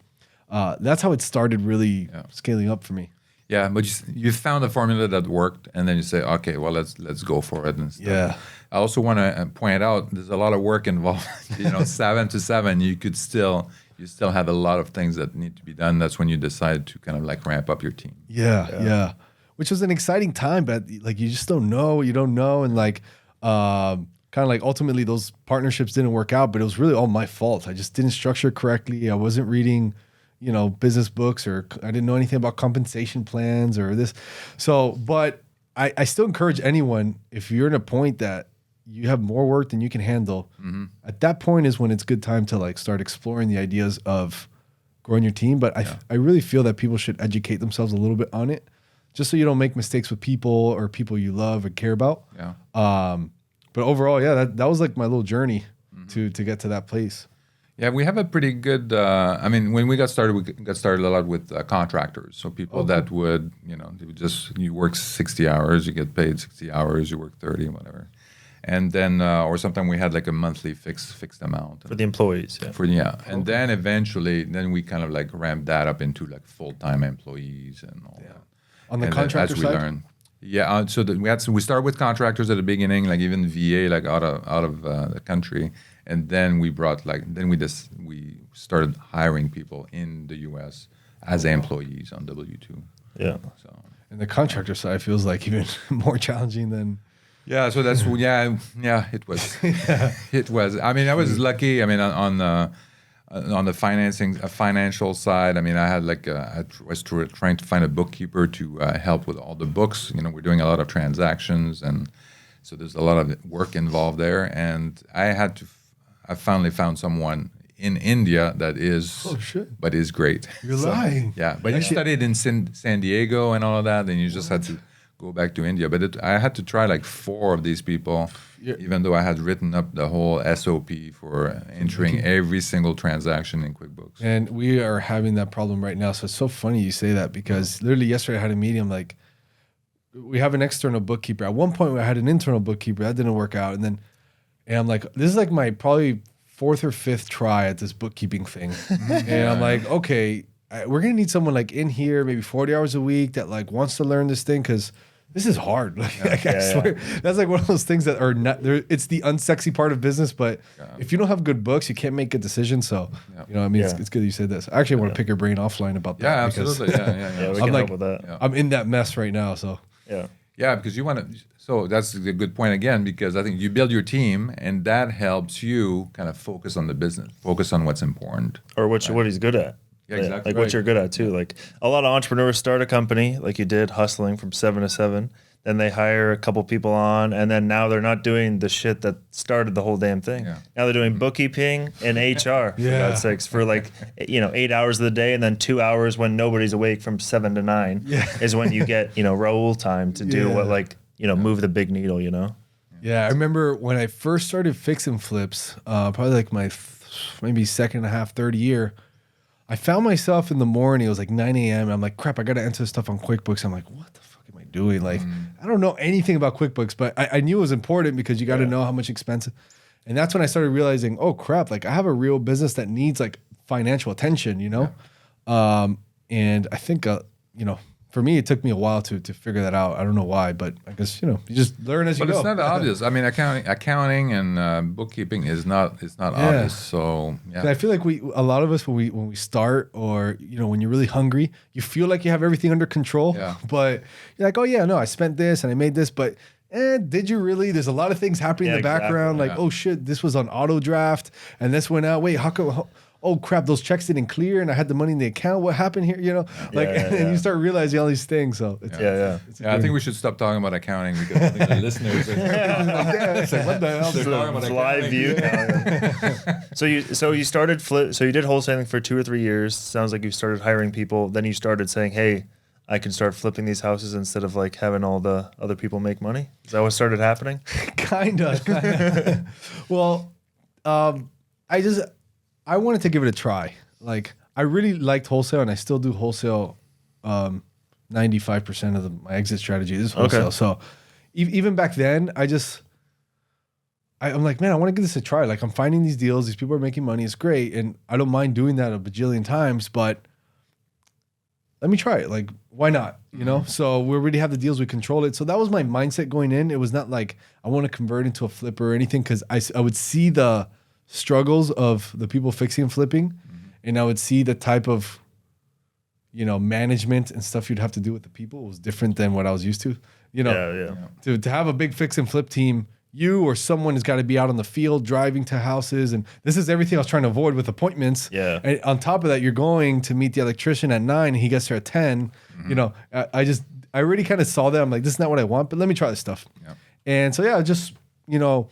that's how it started really scaling up for me. Yeah, but you found a formula that worked, and then you say, okay, well, let's go for it and stuff. Yeah. I also want to point out there's a lot of work involved. 7 to 7, you still have a lot of things that need to be done. That's when you decide to kind of like ramp up your team. Yeah. Which was an exciting time, but like you just don't know what you don't know, and like kind of like ultimately those partnerships didn't work out, but it was really all my fault. I just didn't structure correctly. I wasn't reading, business books, or I didn't know anything about compensation plans or this. So, but I still encourage anyone, if you're in a point that you have more work than you can handle, at that point is when it's good time to like start exploring the ideas of growing your team. But I really feel that people should educate themselves a little bit on it, just so you don't make mistakes with people or people you love or care about. Yeah. But overall, that was like my little journey to get to that place. Yeah, we have a pretty good. When we got started a lot with contractors. So people that would, they would you work 60 hours, you get paid 60 hours, you work 30, whatever, and then or sometimes we had like a monthly fixed amount For the employees. Yeah. And then eventually, we kind of like ramped that up into like full-time employees and all that. On the and contractor as we side? learned. Yeah, we started with contractors at the beginning, like even VA, like out of the country, and then we we started hiring people in the U.S. as employees on W-2. Yeah. So And the contractor side feels like even more challenging than. yeah, so that's it was. It was. I was lucky. On the financial side, I had I was trying to find a bookkeeper to help with all the books. We're doing a lot of transactions, and so there's a lot of work involved there. And I finally found someone in India that is, but is great. You're lying. Yeah, but you studied in San Diego and all of that, and you just had to go back to India. But I had to try like 4 of these people. Yeah. Even though I had written up the whole SOP for entering every single transaction in QuickBooks. And we are having that problem right now. So it's so funny you say that, because literally yesterday I had a meeting. I'm like, we have an external bookkeeper. At one point I had an internal bookkeeper. That didn't work out. And I'm like, this is like my probably 4th or 5th try at this bookkeeping thing. And I'm like, okay, we're going to need someone like in here, maybe 40 hours a week that like wants to learn this thing, because this is hard. I swear, that's like one of those things that are not there. It's the unsexy part of business, but if you don't have good books, you can't make good decisions. So, it's good you said this. I actually want to pick your brain offline about that. Yeah, absolutely. Yeah, we can help with that. Yeah. I'm in that mess right now. So, yeah, because you want to. So that's a good point again, because I think you build your team, and that helps you kind of focus on the business, focus on what's important, or what he's good at. Yeah, exactly. Like what you're good at too. Like a lot of entrepreneurs start a company like you did, hustling from 7 to 7. Then they hire a couple people on, and then now they're not doing the shit that started the whole damn thing. Yeah. Now they're doing bookkeeping and HR, for God's sakes, for like 8 hours of the day, and then 2 hours when nobody's awake from 7 to 9 is when you get Raul time to do what move the big needle. Yeah, I remember when I first started fixing flips, probably like my maybe second and a half, third year. I found myself in the morning, it was like 9 a.m. And I'm like, crap, I got to enter stuff on QuickBooks. I'm like, what the fuck am I doing? Like, I don't know anything about QuickBooks, but I knew it was important because you got to know how much expensive. And that's when I started realizing, oh crap, like I have a real business that needs like financial attention, you know? And I think, you know, for me, it took me a while to figure that out. I don't know why, but I guess, you know, you just learn as you go. But it's not obvious. I mean, accounting and bookkeeping is not obvious. So And I feel like a lot of us when we start, or you know, when you're really hungry, you feel like you have everything under control. Yeah. But you're like, oh yeah, no, I spent this and I made this, but did you really? There's a lot of things happening in the background. Like, oh shit, this was on auto draft and this went out. Wait, how come? Oh crap, those checks didn't clear and I had the money in the account. What happened here? You know, and you start realizing all these things. So it's, I think we should stop talking about accounting because I think the listeners are it's like, what the hell? They're talking about live view. So you started flip. So you did wholesaling for 2 or 3 years. Sounds like you started hiring people. Then you started saying, hey, I can start flipping these houses instead of like having all the other people make money. Is that what started happening? Kinda. Well, I wanted to give it a try. Like, I really liked wholesale, and I still do wholesale. 95% of my exit strategy is wholesale. Okay. So even back then, I'm like, man, I want to give this a try. Like, I'm finding these deals. These people are making money. It's great. And I don't mind doing that a bajillion times, but let me try it. Like, why not? You know? So we already have the deals. We control it. So that was my mindset going in. It was not like I want to convert into a flipper or anything, because I would see the struggles of the people fixing and flipping, and I would see the type of, you know, management and stuff you'd have to do with the people. It was different than what I was used to. You know, to have a big fix and flip team, you or someone has got to be out on the field driving to houses, and this is everything I was trying to avoid with appointments. Yeah. And on top of that, you're going to meet the electrician at 9, and he gets there at 10. You know, I already kind of saw that. I'm like, this is not what I want, but let me try this stuff. Yeah. And so just, you know,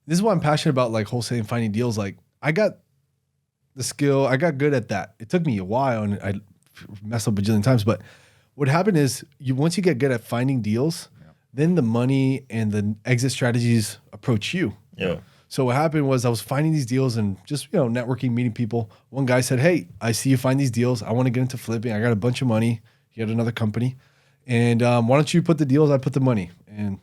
this is why I'm passionate about like wholesaling, finding deals. Like, I got the skill, I got good at that. It took me a while, and I messed up a bajillion times. But what happened is, once you get good at finding deals, then the money and the exit strategies approach you. Yeah. So what happened was, I was finding these deals and just, you know, networking, meeting people. One guy said, "Hey, I see you find these deals. I want to get into flipping. I got a bunch of money. He had another company, and why don't you put the deals? I put the money." And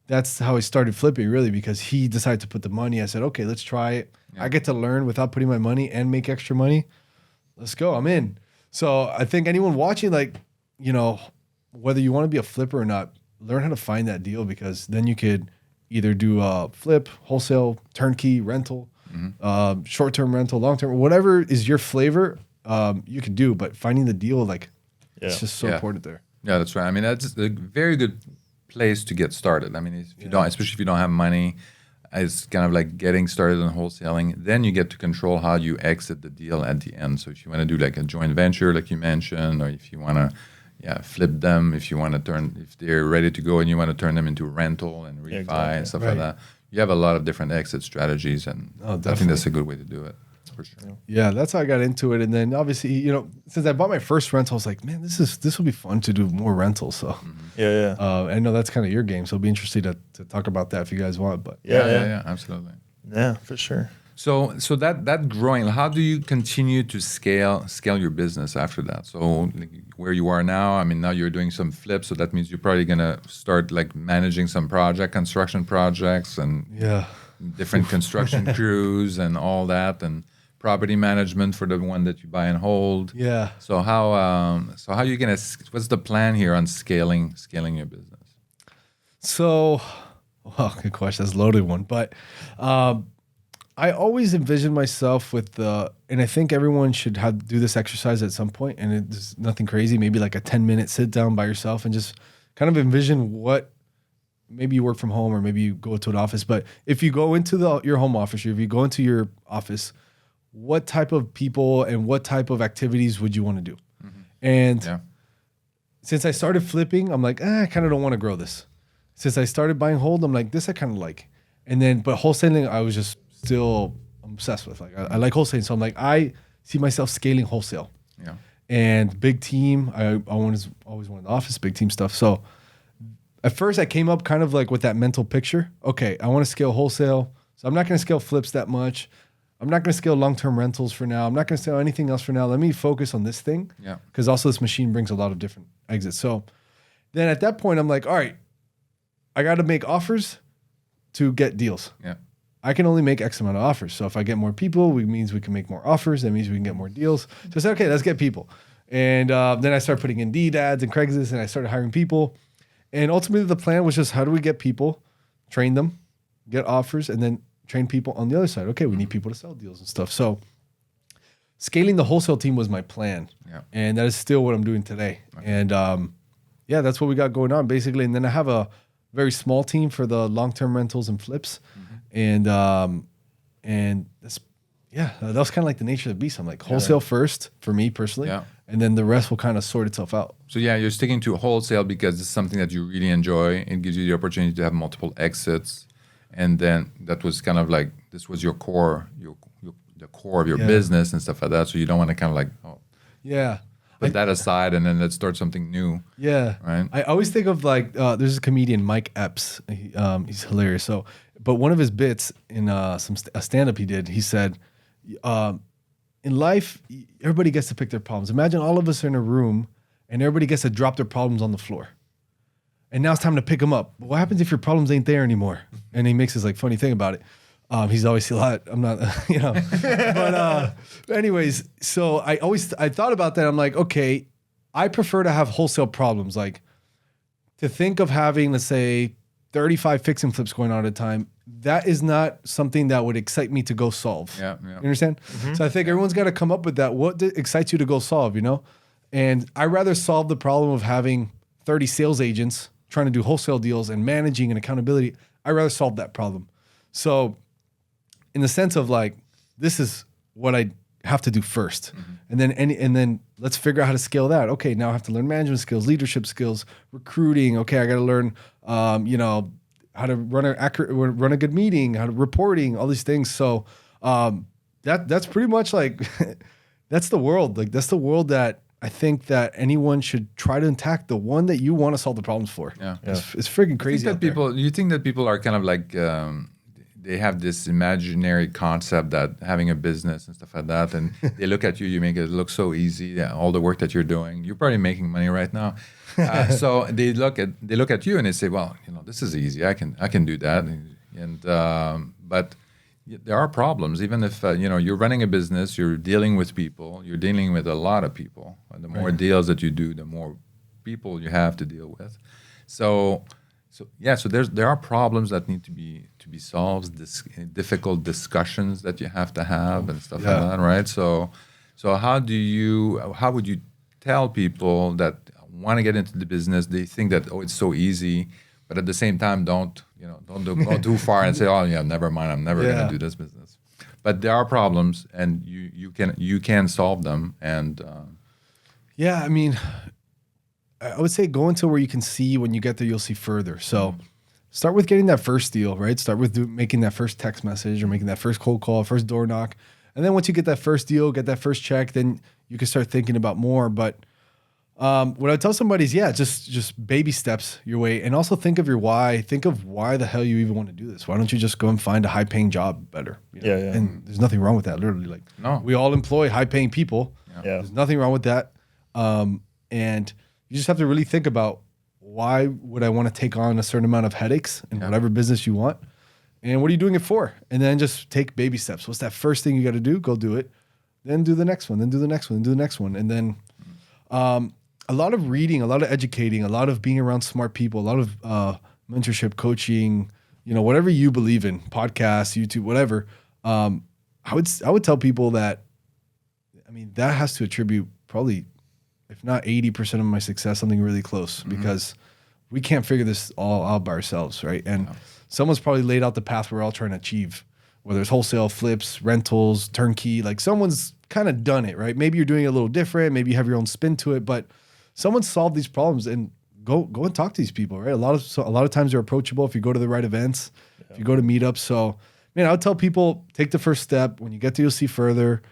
that's how I started flipping, really, because he decided to put the money. I said, okay, let's try it. Yeah. I get to learn without putting my money and make extra money. Let's go. I'm in. So I think anyone watching, like, you know, whether you want to be a flipper or not, learn how to find that deal, because then you could either do a flip, wholesale, turnkey, rental, short-term rental, long-term, whatever is your flavor, you could do. But finding the deal, like, it's just so important there. Yeah, that's right. I mean, that's a very good place to get started. I mean, if you don't, especially if you don't have money, it's kind of like getting started on wholesaling. Then you get to control how you exit the deal at the end. So if you want to do like a joint venture, like you mentioned, or if you want to flip them, if you want to if they're ready to go and you want to turn them into rental and refi and stuff like that, you have a lot of different exit strategies, and I think that's a good way to do it. For sure. Yeah, that's how I got into it. And then obviously, you know, since I bought my first rental, I was like, man, this will be fun to do more rentals. So I know that's kind of your game. So it'll be interesting to talk about that if you guys want. But yeah, absolutely. Yeah, for sure. So that growing, how do you continue to scale your business after that? So like, where you are now, I mean, now you're doing some flips, so that means you're probably gonna start like managing some construction projects and different construction crews and all that, and property management for the one that you buy and hold. Yeah. So how are you gonna? What's the plan here on scaling your business? So, good question. That's a loaded one, but I always envision myself with and I think everyone should do this exercise at some point, and it's nothing crazy. Maybe like a 10-minute sit down by yourself and just kind of envision what. Maybe you work from home, or maybe you go to an office. But if you go into your home office, or if you go into your office, what type of people and what type of activities would you want to do? And since I started flipping, I'm like, I kind of don't want to grow this. Since I started buying hold, I'm like, this I kind of like. And then, but wholesaling, I was just still obsessed with. Like, I like wholesaling. So I'm like, I see myself scaling wholesale. Yeah. And big team. I always wanted the office, big team stuff. So at first I came up kind of like with that mental picture. Okay, I want to scale wholesale. So I'm not going to scale flips that much. I'm not going to scale long-term rentals for now. I'm not going to scale anything else for now. Let me focus on this thing. Yeah. Because also this machine brings a lot of different exits. So then at that point, I'm like, all right, I got to make offers to get deals. Yeah. I can only make X amount of offers. So if I get more people, it means we can make more offers. That means we can get more deals. So I said, okay, let's get people. And then I started putting Indeed ads and Craigslist, and I started hiring people. And ultimately, the plan was just how do we get people, train them, get offers, and then train people on the other side. Okay, we need people to sell deals and stuff. So scaling the wholesale team was my plan. Yeah. And that is still what I'm doing today. Okay. And yeah, that's what we got going on basically. And then I have a very small team for the long-term rentals and flips. And that's, yeah, that was kind of like the nature of the beast. I'm like wholesale first for me personally. Yeah. And then the rest will kind of sort itself out. So yeah, you're sticking to wholesale because it's something that you really enjoy. It gives you the opportunity to have multiple exits. And then that was kind of like, this was your core, the core of your business and stuff like that. So you don't want to kind of like, put that aside and then let's start something new. Yeah. Right. I always think of like, there's a comedian, Mike Epps. He's hilarious. So, but one of his bits in a stand-up he did, he said, in life, everybody gets to pick their problems. Imagine all of us are in a room and everybody gets to drop their problems on the floor. And now it's time to pick them up. But what happens if your problems ain't there anymore? And he makes this like funny thing about it. He's obviously a lot, I'm not, but anyways, so I thought about that. I'm like, okay, I prefer to have wholesale problems. Like to think of having, let's say 35 fix and flips going on at a time. That is not something that would excite me to go solve. Yeah. You understand? Mm-hmm. So I think everyone's got to come up with that. What excites you to go solve, And I rather solve the problem of having 30 sales agents trying to do wholesale deals and managing and accountability. I rather solve that problem. So in the sense of like, this is what I have to do first. Mm-hmm. And then let's figure out how to scale that. Okay, now I have to learn management skills, leadership skills, recruiting. Okay, I got to learn, how to run a good meeting, how to reporting, all these things. So that's pretty much like, that's the world. Like that's the world that I think that anyone should try to attack, the one that you want to solve the problems for. Yeah. It's freaking crazy. You think that people are kind of like, they have this imaginary concept that having a business and stuff like that, and they look at you, you make it look so easy. Yeah, all the work that you're doing, you're probably making money right now. So they look at you and they say, well, this is easy. I can do that. But there are problems. Even if you're running a business, you're dealing with people. You're dealing with a lot of people. And the more deals that you do, the more people you have to deal with. So there are problems that need to be solved, difficult discussions that you have to have and stuff like that, right? So how would you tell people that want to get into the business? They think that it's so easy, but at the same time don't go too far and say, never mind, I'm never going to do this business. But there are problems, and you can solve them. And I mean, I would say go until where you can see. When you get there, you'll see further. So start with getting that first deal, right? Start with making that first text message or making that first cold call, first door knock. And then once you get that first deal, get that first check, then you can start thinking about more. But what I tell somebody is, just baby steps your way. And also think of your why. Think of why the hell you even want to do this. Why don't you just go and find a high-paying job better? And there's nothing wrong with that, literally. Like, no. We all employ high-paying people. Yeah. There's nothing wrong with that. And you just have to really think about, why would I want to take on a certain amount of headaches in whatever business you want? And what are you doing it for? And then just take baby steps. What's that first thing you got to do? Go do it. Then do the next one. Then do the next one. Then do the next one. And then a lot of reading, a lot of educating, a lot of being around smart people, a lot of mentorship, coaching, whatever you believe in, podcasts, YouTube, whatever. I would tell people that, that has to attribute probably, if not 80% of my success, something really close, because we can't figure this all out by ourselves, right? And someone's probably laid out the path we're all trying to achieve, whether it's wholesale, flips, rentals, turnkey. Like someone's kind of done it, right? Maybe you're doing it a little different. Maybe you have your own spin to it, but someone's solved these problems. And go and talk to these people, right? A lot of times they're approachable if you go to the right events, if you go to meetups. So, I would tell people, take the first step. When you get there, you'll see further.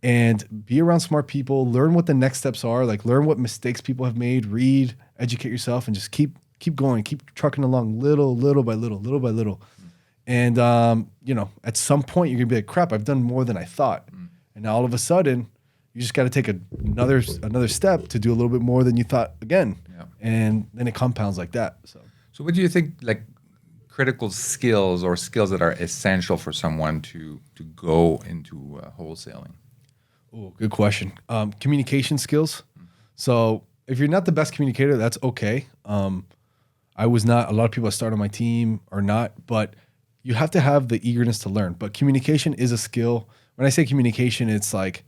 And be around smart people, learn what the next steps are, like learn what mistakes people have made, read, educate yourself, and just keep going, keep trucking along little by little. And at some point you're gonna be like, crap, I've done more than I thought. And now all of a sudden, you just got to take another step to do a little bit more than you thought again. Yeah. And then it compounds like that. So what do you think, like, critical skills or skills that are essential for someone to go into wholesaling? Oh, good question. Communication skills. So if you're not the best communicator, that's okay. I was not. A lot of people that start on my team are not, but you have to have the eagerness to learn. But communication is a skill. When I say communication, it's like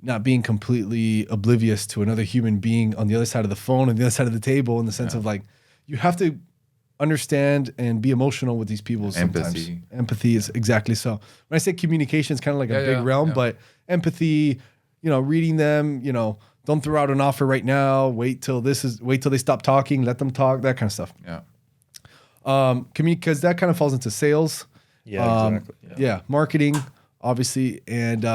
not being completely oblivious to another human being on the other side of the phone, on the other side of the table, in the sense of like, you have to understand and be emotional with these people sometimes. Empathy is exactly so. When I say communication, it's kind of like a big realm, but empathy, reading them, don't throw out an offer right now. Wait till they stop talking, let them talk, that kind of stuff. Yeah. Because that kind of falls into sales. Yeah, exactly. Yeah, marketing, obviously. And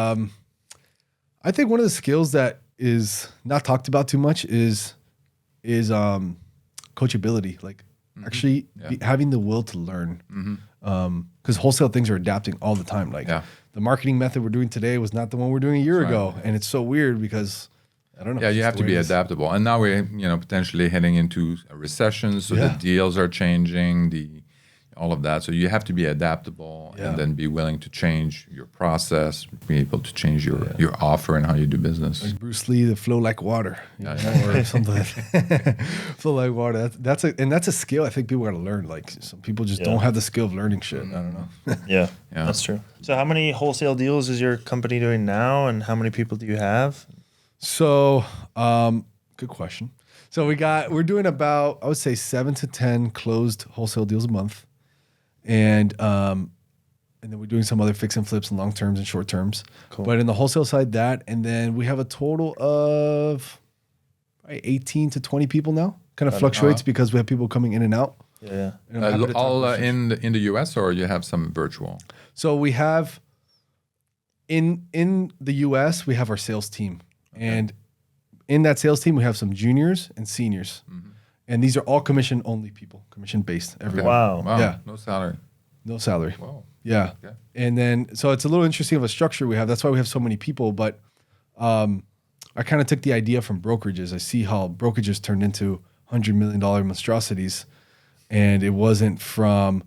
I think one of the skills that is not talked about too much is coachability, like actually having the will to learn. Because wholesale things are adapting all the time. Like the marketing method we're doing today was not the one we're doing a year ago. And it's so weird because I don't know. Yeah, you have to be adaptable. And now we're potentially heading into a recession, so the deals are changing, all of that. So you have to be adaptable and then be willing to change your process, be able to change your offer and how you do business. Like Bruce Lee, the flow like water, or something like that. Flow like water. That's a skill I think people got to learn. Like some people just don't have the skill of learning shit. I don't know. Yeah, that's true. So how many wholesale deals is your company doing now, and how many people do you have? So, good question. So we're doing about, I would say 7 to 10 closed wholesale deals a month. And then we're doing some other fix and flips and long terms and short terms. Cool. But in the wholesale side, and then we have a total of 18 to 20 people now. Kind of fluctuates because we have people coming in and out. Yeah. All in the US, or you have some virtual? So we have in the US, we have our sales team. Okay. And in that sales team, we have some juniors and seniors. And these are all commission only people, commission based. Everyone. Wow. Yeah. No salary. No salary. Wow. Yeah. Okay. And then, so it's a little interesting of a structure we have. That's why we have so many people. But I kind of took the idea from brokerages. I see how brokerages turned into $100 million monstrosities. And it wasn't from,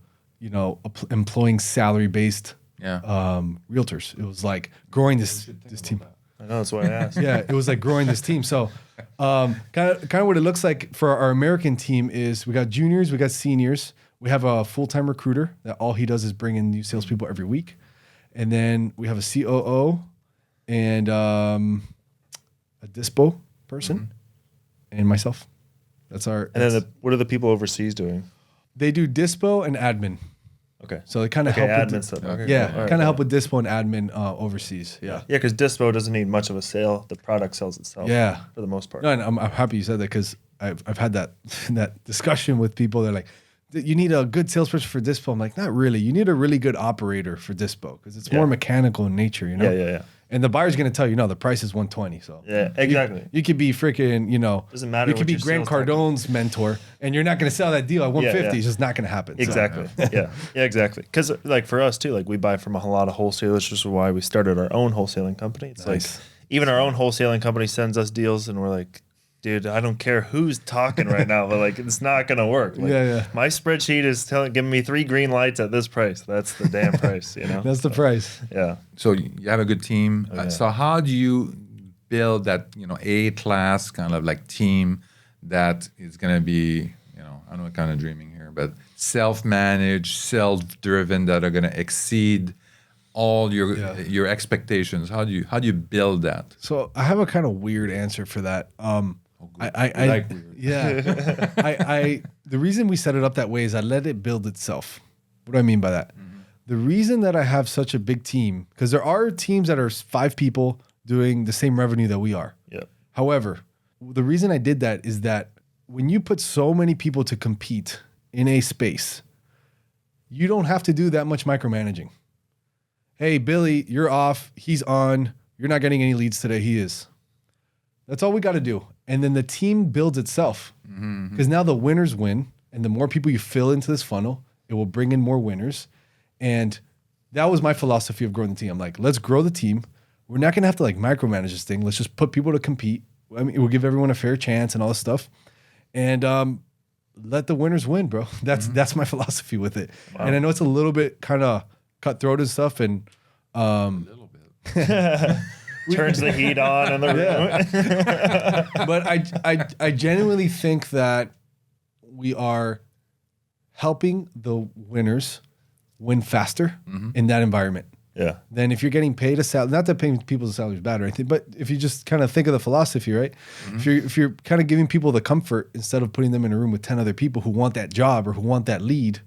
employing salary based realtors. It was like growing this team. I know, that's why I asked. Yeah, it was like growing this team. So kind of what it looks like for our American team is we got juniors, we got seniors. We have a full-time recruiter that all he does is bring in new salespeople every week. And then we have a COO and a dispo person and myself. That's our... And then what are the people overseas doing? They do dispo and admin. Okay. So they kind of help admin with stuff. Help with dispo and admin overseas. Yeah. Yeah, because dispo doesn't need much of a sale. The product sells itself. Yeah. For the most part. No, and I'm happy you said that because I've had that discussion with people. They're like, you need a good salesperson for dispo. I'm like, not really. You need a really good operator for dispo because it's more mechanical in nature. Yeah. And the buyer's going to tell you, no, the price is 120. So yeah, exactly. You could be freaking, doesn't matter. You could be Grant Cardone's mentor, and you're not going to sell that deal at 150. It's just not going to happen. Exactly. So. Yeah, exactly. Because like for us too, like we buy from a lot of wholesalers, which is why we started our own wholesaling company. It's like even our own wholesaling company sends us deals, and we're like, dude, I don't care who's talking right now, but like it's not gonna work. Like, my spreadsheet is giving me 3 green lights at this price. That's the damn price, That's the price. Yeah. So you have a good team. So how do you build that A-class kind of like team that is gonna be I know I'm kind of dreaming here, but self-managed, self-driven, that are gonna exceed all your expectations? How do you build that? So I have a kind of weird answer for that. I like weird. Yeah. The reason we set it up that way is I let it build itself. What do I mean by that? The reason that I have such a big team, because there are teams that are 5 people doing the same revenue that we are. Yeah. However, the reason I did that is that when you put so many people to compete in a space, you don't have to do that much micromanaging. Hey, Billy, you're off. He's on. You're not getting any leads today. He is. That's all we got to do. And then the team builds itself. Because now the winners win. And the more people you fill into this funnel, it will bring in more winners. And that was my philosophy of growing the team. I'm like, let's grow the team. We're not going to have to like micromanage this thing. Let's just put people to compete. I mean, we'll give everyone a fair chance and all this stuff. And let the winners win, bro. That's my philosophy with it. Wow. And I know it's a little bit kind of cutthroat and stuff. And a little bit. Turns the heat on in the room. But I genuinely think that we are helping the winners win faster in that environment. Yeah. Then if you're getting paid a salary, not that paying people a salary is bad or anything, but if you just kind of think of the philosophy, right? If you're kind of giving people the comfort instead of putting them in a room with 10 other people who want that job or who want that lead,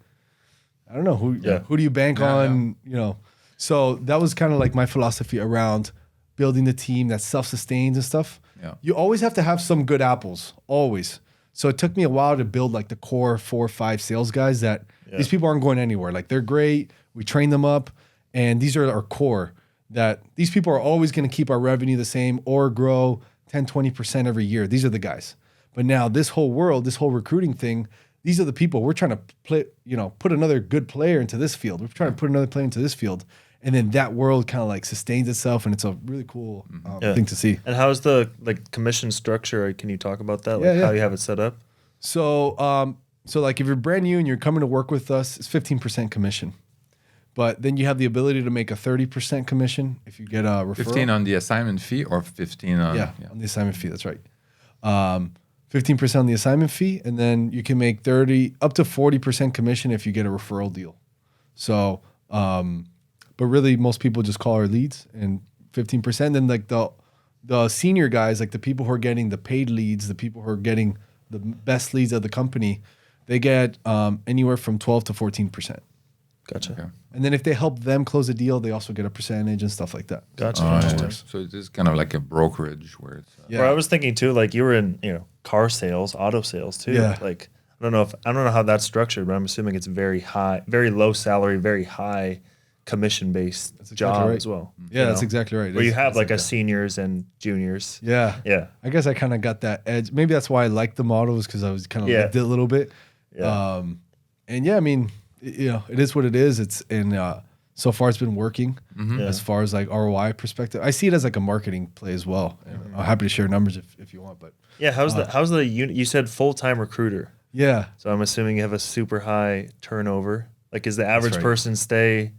I don't know who do you bank on, you know? So that was kind of like my philosophy around building the team that self-sustains and stuff. Yeah. You always have to have some good apples, always. So it took me a while to build like the core 4 or 5 sales guys that these people aren't going anywhere. Like they're great. We train them up. And these are our core that these people are always going to keep our revenue the same or grow 10, 20% every year. These are the guys. But now this whole world, this whole recruiting thing, these are the people we're trying to play, you know, put another good player into this field. We're trying to put another player into this field. And then that world kind of like sustains itself. And it's a really cool thing to see. And how's the like commission structure? Can you talk about that? Like how you have it set up? So, so like if you're brand new and you're coming to work with us, it's 15% commission. But then you have the ability to make a 30% commission if you get a referral. 15 on the assignment fee or 15 on... on the assignment fee. That's right. 15% on the assignment fee. And then you can make up to 40% commission if you get a referral deal. So, but really most people just call our leads and 15%. Then like the senior guys, like the people who are getting the paid leads, the people who are getting the best leads of the company, they get anywhere from 12 to 14%. Gotcha. Okay. And then if they help them close a deal, they also get a percentage and stuff like that. Gotcha. So it is kind of like a brokerage where it's... Where I was thinking too, like you were in, you know, car sales, auto sales too. Yeah. Like I don't know how that's structured, but I'm assuming it's very high, very low salary, very high commission based job as well. Yeah, that's exactly right. Where you have like a seniors and juniors. Yeah. Yeah. I guess I kind of got that edge. Maybe that's why I liked the model, was because I was kind of lived it a little bit. Yeah. And yeah, I mean, you know, it is what it is. It's so far it's been working as far as like ROI perspective. I see it as like a marketing play as well. And I'm happy to share numbers if you want, but yeah. How's the unit? You said full-time recruiter. Yeah. So I'm assuming you have a super high turnover. Like, is the average person stay,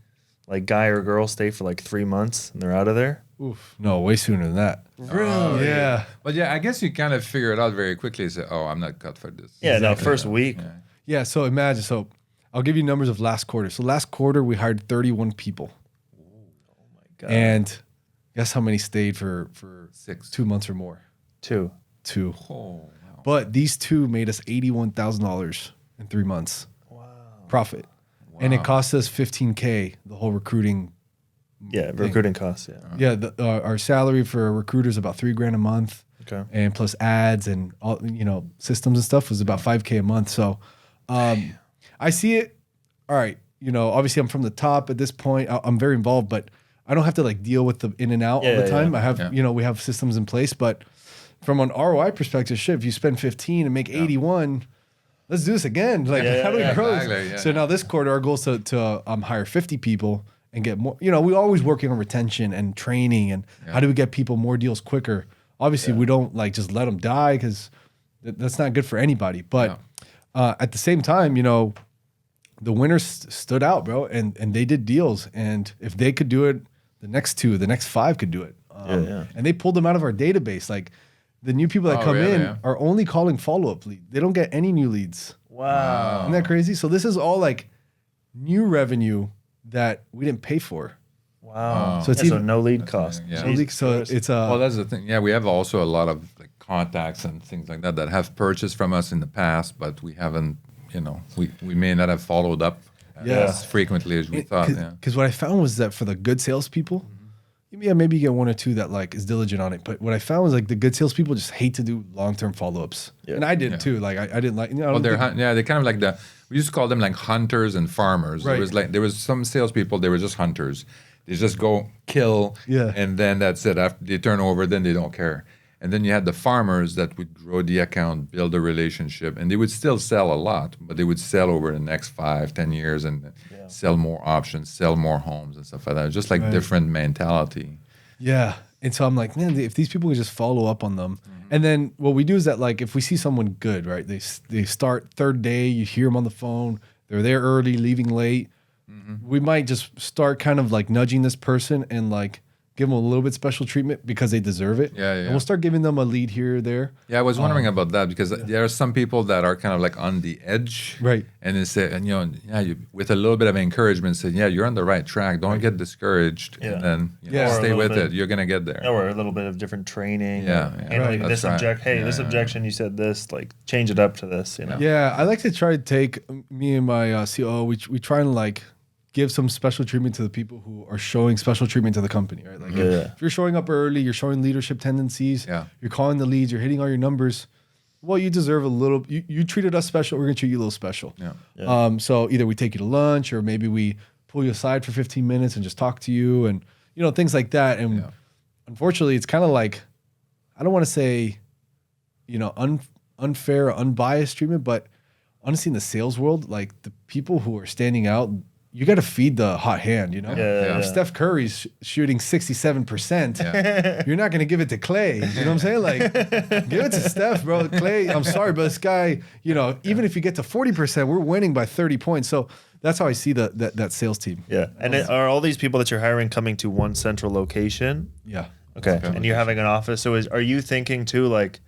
like guy or girl stay for like 3 months and they're out of there? Oof. No, way sooner than that. Really? Yeah. But yeah, I guess you kind of figure it out very quickly. Say, oh, I'm not cut for this. Yeah, no, first week. Yeah, so imagine, I'll give you numbers of last quarter. So last quarter, we hired 31 people. Oh my God. And guess how many stayed for 2 months or more? 2. Oh, wow. But these 2 made us $81,000 in 3 months. Wow. Profit. Wow. And it cost us $15K, the whole recruiting. Yeah, recruiting costs, Yeah, our salary for a recruiter is about $3,000 a month. Okay. And plus ads and all, you know, systems and stuff was about $5K a month. So I see it. All right. You know, obviously I'm from the top at this point. I'm very involved, but I don't have to like deal with the in and out all the time. I have, you know, we have systems in place, but from an ROI perspective, shit, if you spend 15 and make 81, let's do this again. Like, how do we grow this? Exactly, So now this quarter, our goal is to hire 50 people and get more. You know, we're always working on retention and training and how do we get people more deals quicker. Obviously, we don't like just let them die because that's not good for anybody. But at the same time, you know, the winners stood out, bro, and they did deals. And if they could do it, the next 5 could do it. And they pulled them out of our database. Like the new people that come in are only calling follow-up leads. They don't get any new leads. Wow. Isn't that crazy? So this is all like new revenue that we didn't pay for. Wow. So it's so no lead cost. Yeah. So it's well, that's the thing. Yeah, we have also a lot of like contacts and things like that have purchased from us in the past, but we haven't, you know, we may not have followed up as frequently as we thought. Because what I found was that for the good salespeople, maybe you get 1 or 2 that like is diligent on it. But what I found was like the good salespeople just hate to do long-term follow-ups. Yeah. And I did too. Like I didn't like, you know. Well, they're kind of like we used to call them like hunters and farmers. Right. There was some salespeople, they were just hunters. They just go kill, and then that's it. After they turn over, then they don't care. And then you had the farmers that would grow the account, build a relationship, and they would still sell a lot, but they would sell over the next 5-10 years and sell more options, sell more homes and stuff like that. Just like different mentality. Yeah. And so I'm like, man, if these people would just follow up on them. And then what we do is that, like, if we see someone good, right, they start third day, you hear them on the phone, they're there early, leaving late. We might just start kind of like nudging this person and like give them a little bit special treatment because they deserve it. Yeah. And we'll start giving them a lead here or there. Yeah, I was wondering about that because there are some people that are kind of like on the edge, Right? And they say, and you, with a little bit of encouragement, say, yeah, you're on the right track. Don't get discouraged, and then stay with it. You're gonna get there. Or a little bit of different training. Handling this objection. This objection, you said this. Like change it up to this. You know. Yeah, I like to try to take me and my COO. We try and like give some special treatment to the people who are showing special treatment to the company, right? Like if you're showing up early, you're showing leadership tendencies, you're calling the leads, you're hitting all your numbers. Well, you deserve a little. You treated us special. We're gonna treat you a little special. So either we take you to lunch, or maybe we pull you aside for 15 minutes and just talk to you, and things like that. And unfortunately, it's kind of like, I don't want to say, unfair or unbiased treatment, but honestly, in the sales world, like the people who are standing out, you got to feed the hot hand, If Steph Curry's shooting 67%, you're not going to give it to Clay. You know what I'm saying? Like, give it to Steph, bro. Clay, I'm sorry, but this guy, even if you get to 40%, we're winning by 30 points. So that's how I see that sales team. Yeah. And are all these people that you're hiring coming to one central location? Yeah. Okay. And you're having an office. So are you thinking too, like,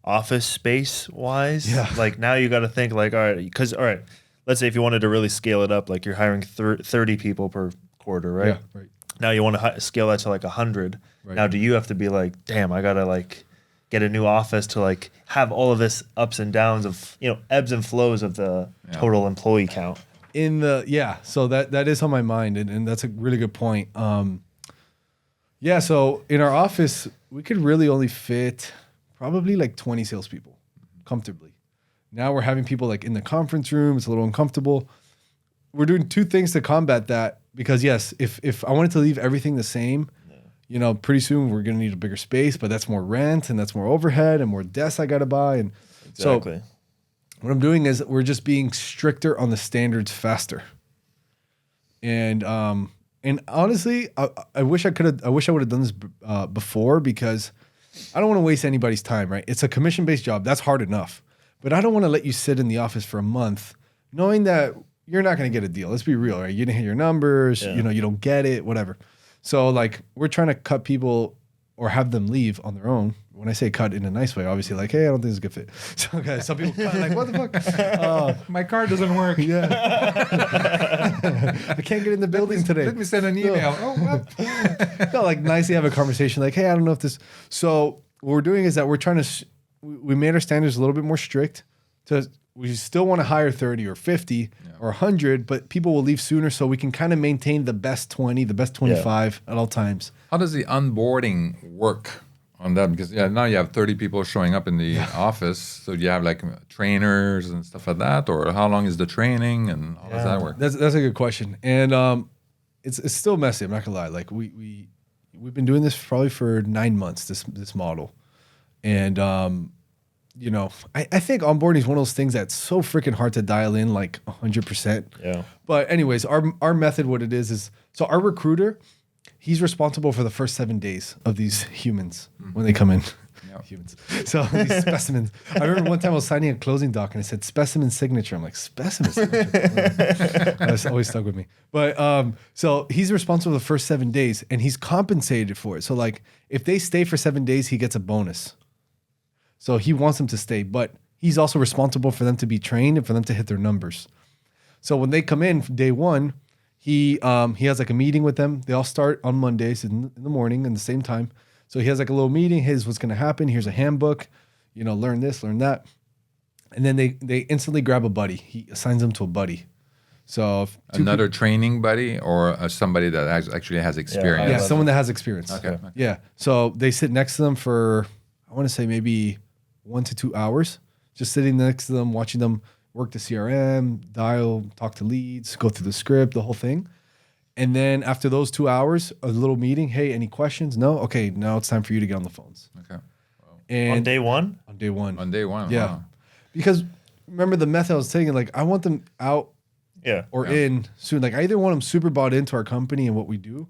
office space wise? Yeah. Like, now you got to think like, all right, let's say if you wanted to really scale it up, like you're hiring 30 people per quarter, right? Yeah, right. Now you want to scale that to like 100. Right. Now do you have to be like, damn, I got to like get a new office to like have all of this ups and downs of, ebbs and flows of the total employee count? So that is on my mind, and that's a really good point. So in our office, we could really only fit probably like 20 salespeople comfortably. Now we're having people like in the conference room. It's a little uncomfortable. We're doing two things to combat that because yes, if I wanted to leave everything the same, pretty soon we're going to need a bigger space, but that's more rent and that's more overhead and more desks I got to buy. And exactly. So what I'm doing is we're just being stricter on the standards faster. And honestly, I wish I would have done this before because I don't want to waste anybody's time, right? It's a commission-based job. That's hard enough. But I don't want to let you sit in the office for a month knowing that you're not going to get a deal. Let's be real, right? You didn't hit your numbers, you don't get it, whatever. So like we're trying to cut people or have them leave on their own. When I say cut in a nice way, obviously like, hey, I don't think it's a good fit. So okay, some people cut, like, what the fuck? My card doesn't work. Yeah. I can't get in the building today. Let me send an email. Oh, what? No, like nicely have a conversation like, hey, I don't know if this. So what we're doing is that we're trying to we made our standards a little bit more strict. We still want to hire 30 or 50 or 100, but people will leave sooner so we can kind of maintain the best 20, the best 25 at all times. How does the onboarding work on that? Because now you have 30 people showing up in the office. So you have like trainers and stuff like that? Or how long is the training and how does that work? That's a good question. And it's still messy, I'm not going to lie. Like we've been doing this probably for 9 months, this model. And, I think onboarding is one of those things that's so freaking hard to dial in like 100%. Yeah. But anyways, our method, what it is so our recruiter, he's responsible for the first 7 days of these humans when they come in. Humans. So these specimens. I remember one time I was signing a closing doc and it said specimen signature. I'm like, specimen signature? That's always stuck with me. But so he's responsible for the first 7 days and he's compensated for it. So like if they stay for 7 days, he gets a bonus. So he wants them to stay, but he's also responsible for them to be trained and for them to hit their numbers. So when they come in day one, he has like a meeting with them. They all start on Mondays in the morning in the same time. So he has like a little meeting. Here's what's going to happen. Here's a handbook. Learn this, learn that. And then they instantly grab a buddy. He assigns them to a buddy. So another training buddy or somebody that actually has experience? Yeah, someone that has experience. Okay. Yeah. So they sit next to them for, I want to say maybe 1 to 2 hours, just sitting next to them, watching them work the CRM, dial, talk to leads, go through the script, the whole thing. And then after those 2 hours, a little meeting. Hey, any questions? No? Okay, now it's time for you to get on the phones. Okay. And On day one? on day one. On day one. Yeah. Wow. Because remember the method I was taking, like I want them out Yeah. or in soon. Like I either want them super bought into our company and what we do,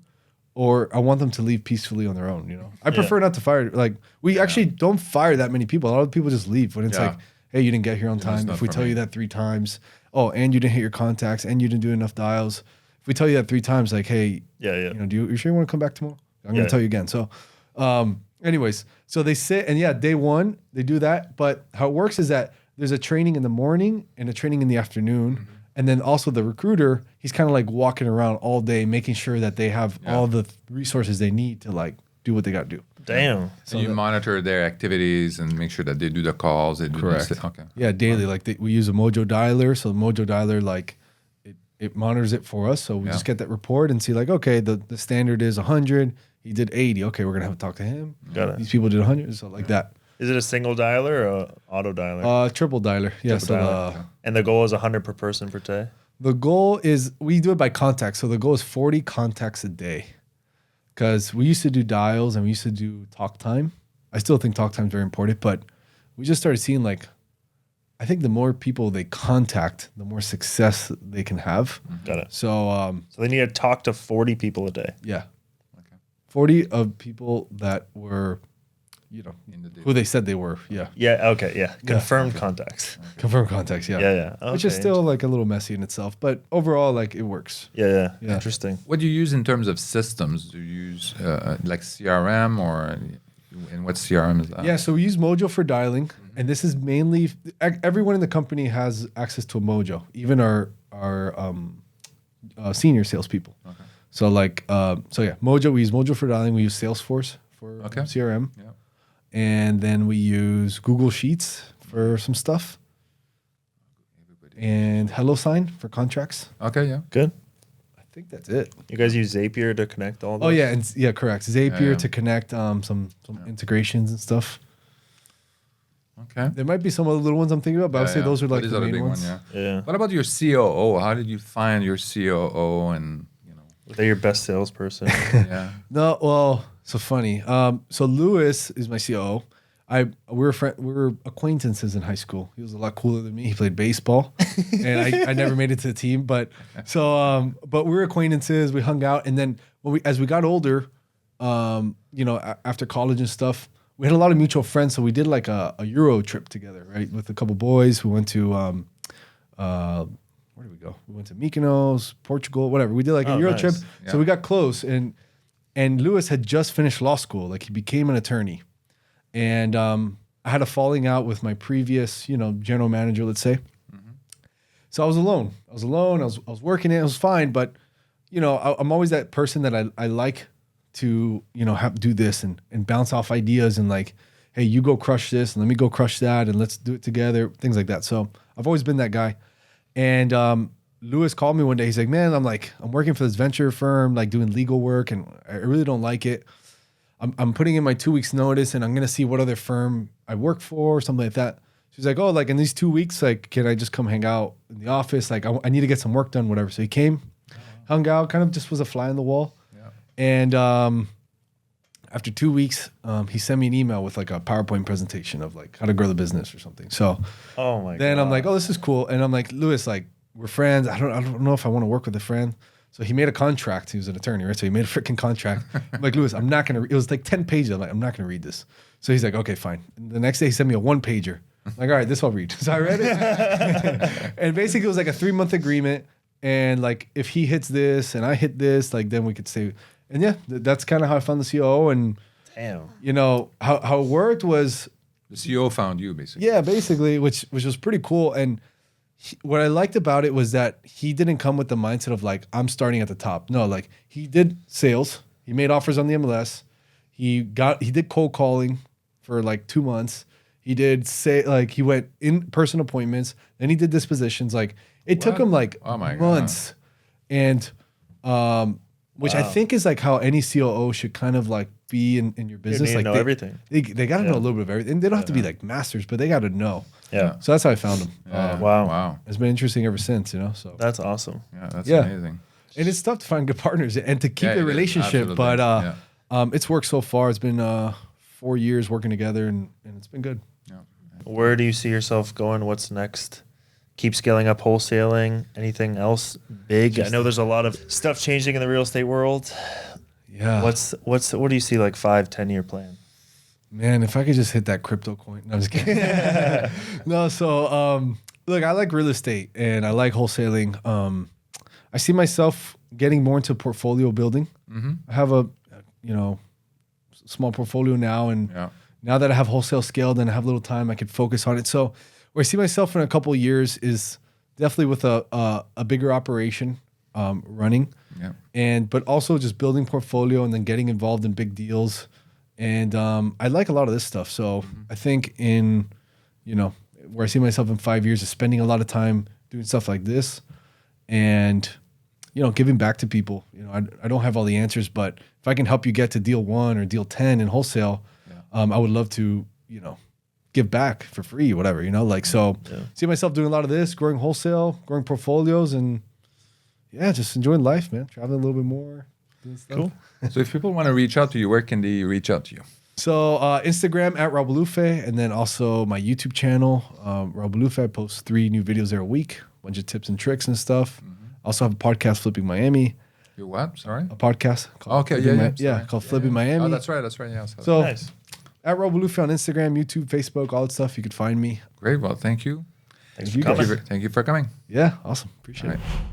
or I want them to leave peacefully on their own. You know, I prefer not to fire. Like we actually don't fire that many people. A lot of people just leave when it's like, hey, you didn't get here on time. If we tell you that 3 times, oh, and you didn't hit your contacts, and you didn't do enough dials. If we tell you that 3 times, like, hey, you know, you sure you want to come back tomorrow? I'm gonna tell you again. So, anyways, so they sit and day one they do that. But how it works is that there's a training in the morning and a training in the afternoon. And then also the recruiter, he's kind of like walking around all day, making sure that they have all the resources they need to like do what they got to do. Damn. So you monitor their activities and make sure that they do the calls. They do Correct. Okay. Yeah, daily. Like we use a Mojo dialer. So the Mojo dialer, like it monitors it for us. So we just get that report and see like, okay, the standard is 100. He did 80. Okay, we're going to have to talk to him. Got it. These people did 100. So like that. Is it a single dialer or a auto dialer? Triple dialer. Yeah. Triple dialer. And the goal is 100 per person per day? The goal is we do it by contacts. So the goal is 40 contacts a day. Because we used to do dials and we used to do talk time. I still think talk time is very important, but we just started seeing like, I think the more people they contact, the more success they can have. Got it. So, so they need to talk to 40 people a day. Yeah. Okay. 40 of people that were, you know, who they said they were. Yeah. Yeah. Okay. Yeah. Confirmed contacts. Confirmed contacts. Yeah. Yeah. Okay. Which is still like a little messy in itself, but overall, like it works. Yeah. Interesting. What do you use in terms of systems? Do you use like CRM or and what CRM is that? Yeah. So we use Mojo for dialing, and this is mainly everyone in the company has access to a Mojo, even our senior salespeople. Okay. So like Mojo. We use Mojo for dialing. We use Salesforce for CRM. Yeah. And then we use Google Sheets for some stuff. And HelloSign for contracts. Okay, yeah. Good. I think that's it. You guys use Zapier to connect all those? Oh, yeah. Correct. Zapier to connect some integrations and stuff. Okay. There might be some other little ones I'm thinking about, but I would say those are like the main ones. Yeah. What about your COO? How did you find your COO and, you know? Were they your best salesperson? Yeah. No, well... So funny. So Lewis is my COO. We were acquaintances in high school. He was a lot cooler than me. He played baseball, and I never made it to the team. But we were acquaintances. We hung out, and then as we got older, you know, after college and stuff, we had a lot of mutual friends. So we did like a Euro trip together, right, with a couple boys. We went to where did we go? We went to Mykonos, Portugal, whatever. We did like a Euro trip. Yeah. So we got close, and Lewis had just finished law school. Like he became an attorney. And I had a falling out with my previous, you know, general manager, let's say. Mm-hmm. So I was alone. I was working it. It was fine. But, you know, I'm always that person that I like to, you know, do this and bounce off ideas and like, hey, you go crush this and let me go crush that and let's do it together, things like that. So I've always been that guy. And Lewis called me one day. He's like, man, I'm working for this venture firm, like doing legal work, and I really don't like it. I'm putting in my 2 weeks notice, and I'm going to see what other firm I work for or something like that. She's like, oh, like in these 2 weeks, like, can I just come hang out in the office? Like, I need to get some work done, whatever. So he came, hung out, kind of just was a fly on the wall. Yeah. And after 2 weeks, he sent me an email with like a PowerPoint presentation of like how to grow the business or something. So then I'm like, oh, this is cool. And I'm like, Lewis, like, we're friends. I don't know if I want to work with a friend. So he made a contract. He was an attorney, right? So he made a freaking contract. I'm like, Lewis, I'm not going to, it was like 10 pages. I'm like, I'm not going to read this. So he's like, okay, fine. And the next day he sent me a 1-pager. I'm like, all right, this I'll read. So I read it. And basically it was like a 3-month agreement. And like, if he hits this and I hit this, like then we could say, and yeah, that's kind of how I found the COO. And damn, you know, how it worked was. The CEO found you basically. Yeah, basically, which was pretty cool. And what I liked about it was that he didn't come with the mindset of like, I'm starting at the top. No, like he did sales. He made offers on the MLS. He did cold calling for like 2 months. He did he went in-person appointments. Then he did dispositions. Like it took him like months. And which I think is like how any COO should kind of like be in your business. You need like to know everything. They got to know a little bit of everything. And they don't have to be like masters, but they got to know. Yeah. So that's how I found him. Wow. It's been interesting ever since, you know. So that's awesome. Yeah, that's amazing. And it's tough to find good partners and to keep a relationship. But it's worked so far. It's been 4 years working together, and it's been good. Yeah. Where do you see yourself going? What's next? Keep scaling up wholesaling. Anything else big? I know there's a lot of stuff changing in the real estate world. Yeah. What do you see like 5-10 year plan? Man, if I could just hit that crypto coin. No, I'm just kidding. No, so look, I like real estate and I like wholesaling. I see myself getting more into portfolio building. I have a small portfolio now, and now that I have wholesale scaled and I have a little time, I can focus on it. So where I see myself in a couple of years is definitely with a bigger operation running, but also just building portfolio and then getting involved in big deals. And I like a lot of this stuff. So I think where I see myself in 5 years is spending a lot of time doing stuff like this and, giving back to people. I don't have all the answers, but if I can help you get to deal 1 or deal 10 in wholesale, I would love to, give back for free, whatever, see myself doing a lot of this, growing wholesale, growing portfolios, and just enjoying life, man. Traveling a little bit more. Doing stuff. Cool. So if people want to reach out to you, where can they reach out to you? So Instagram at Raul Bolufe, and then also my YouTube channel, Raul Bolufe. I post 3 new videos there a week, a bunch of tips and tricks and stuff. Also have a podcast, Flipping Miami. Your what? Sorry? A podcast. Called called Flipping Miami. Oh, that's right. Yeah. So Nice. at Raul Bolufe on Instagram, YouTube, Facebook, all that stuff. You could find me. Great. Well, thank you. Thanks for coming. Thank you for coming. Yeah, awesome. Appreciate it. All right.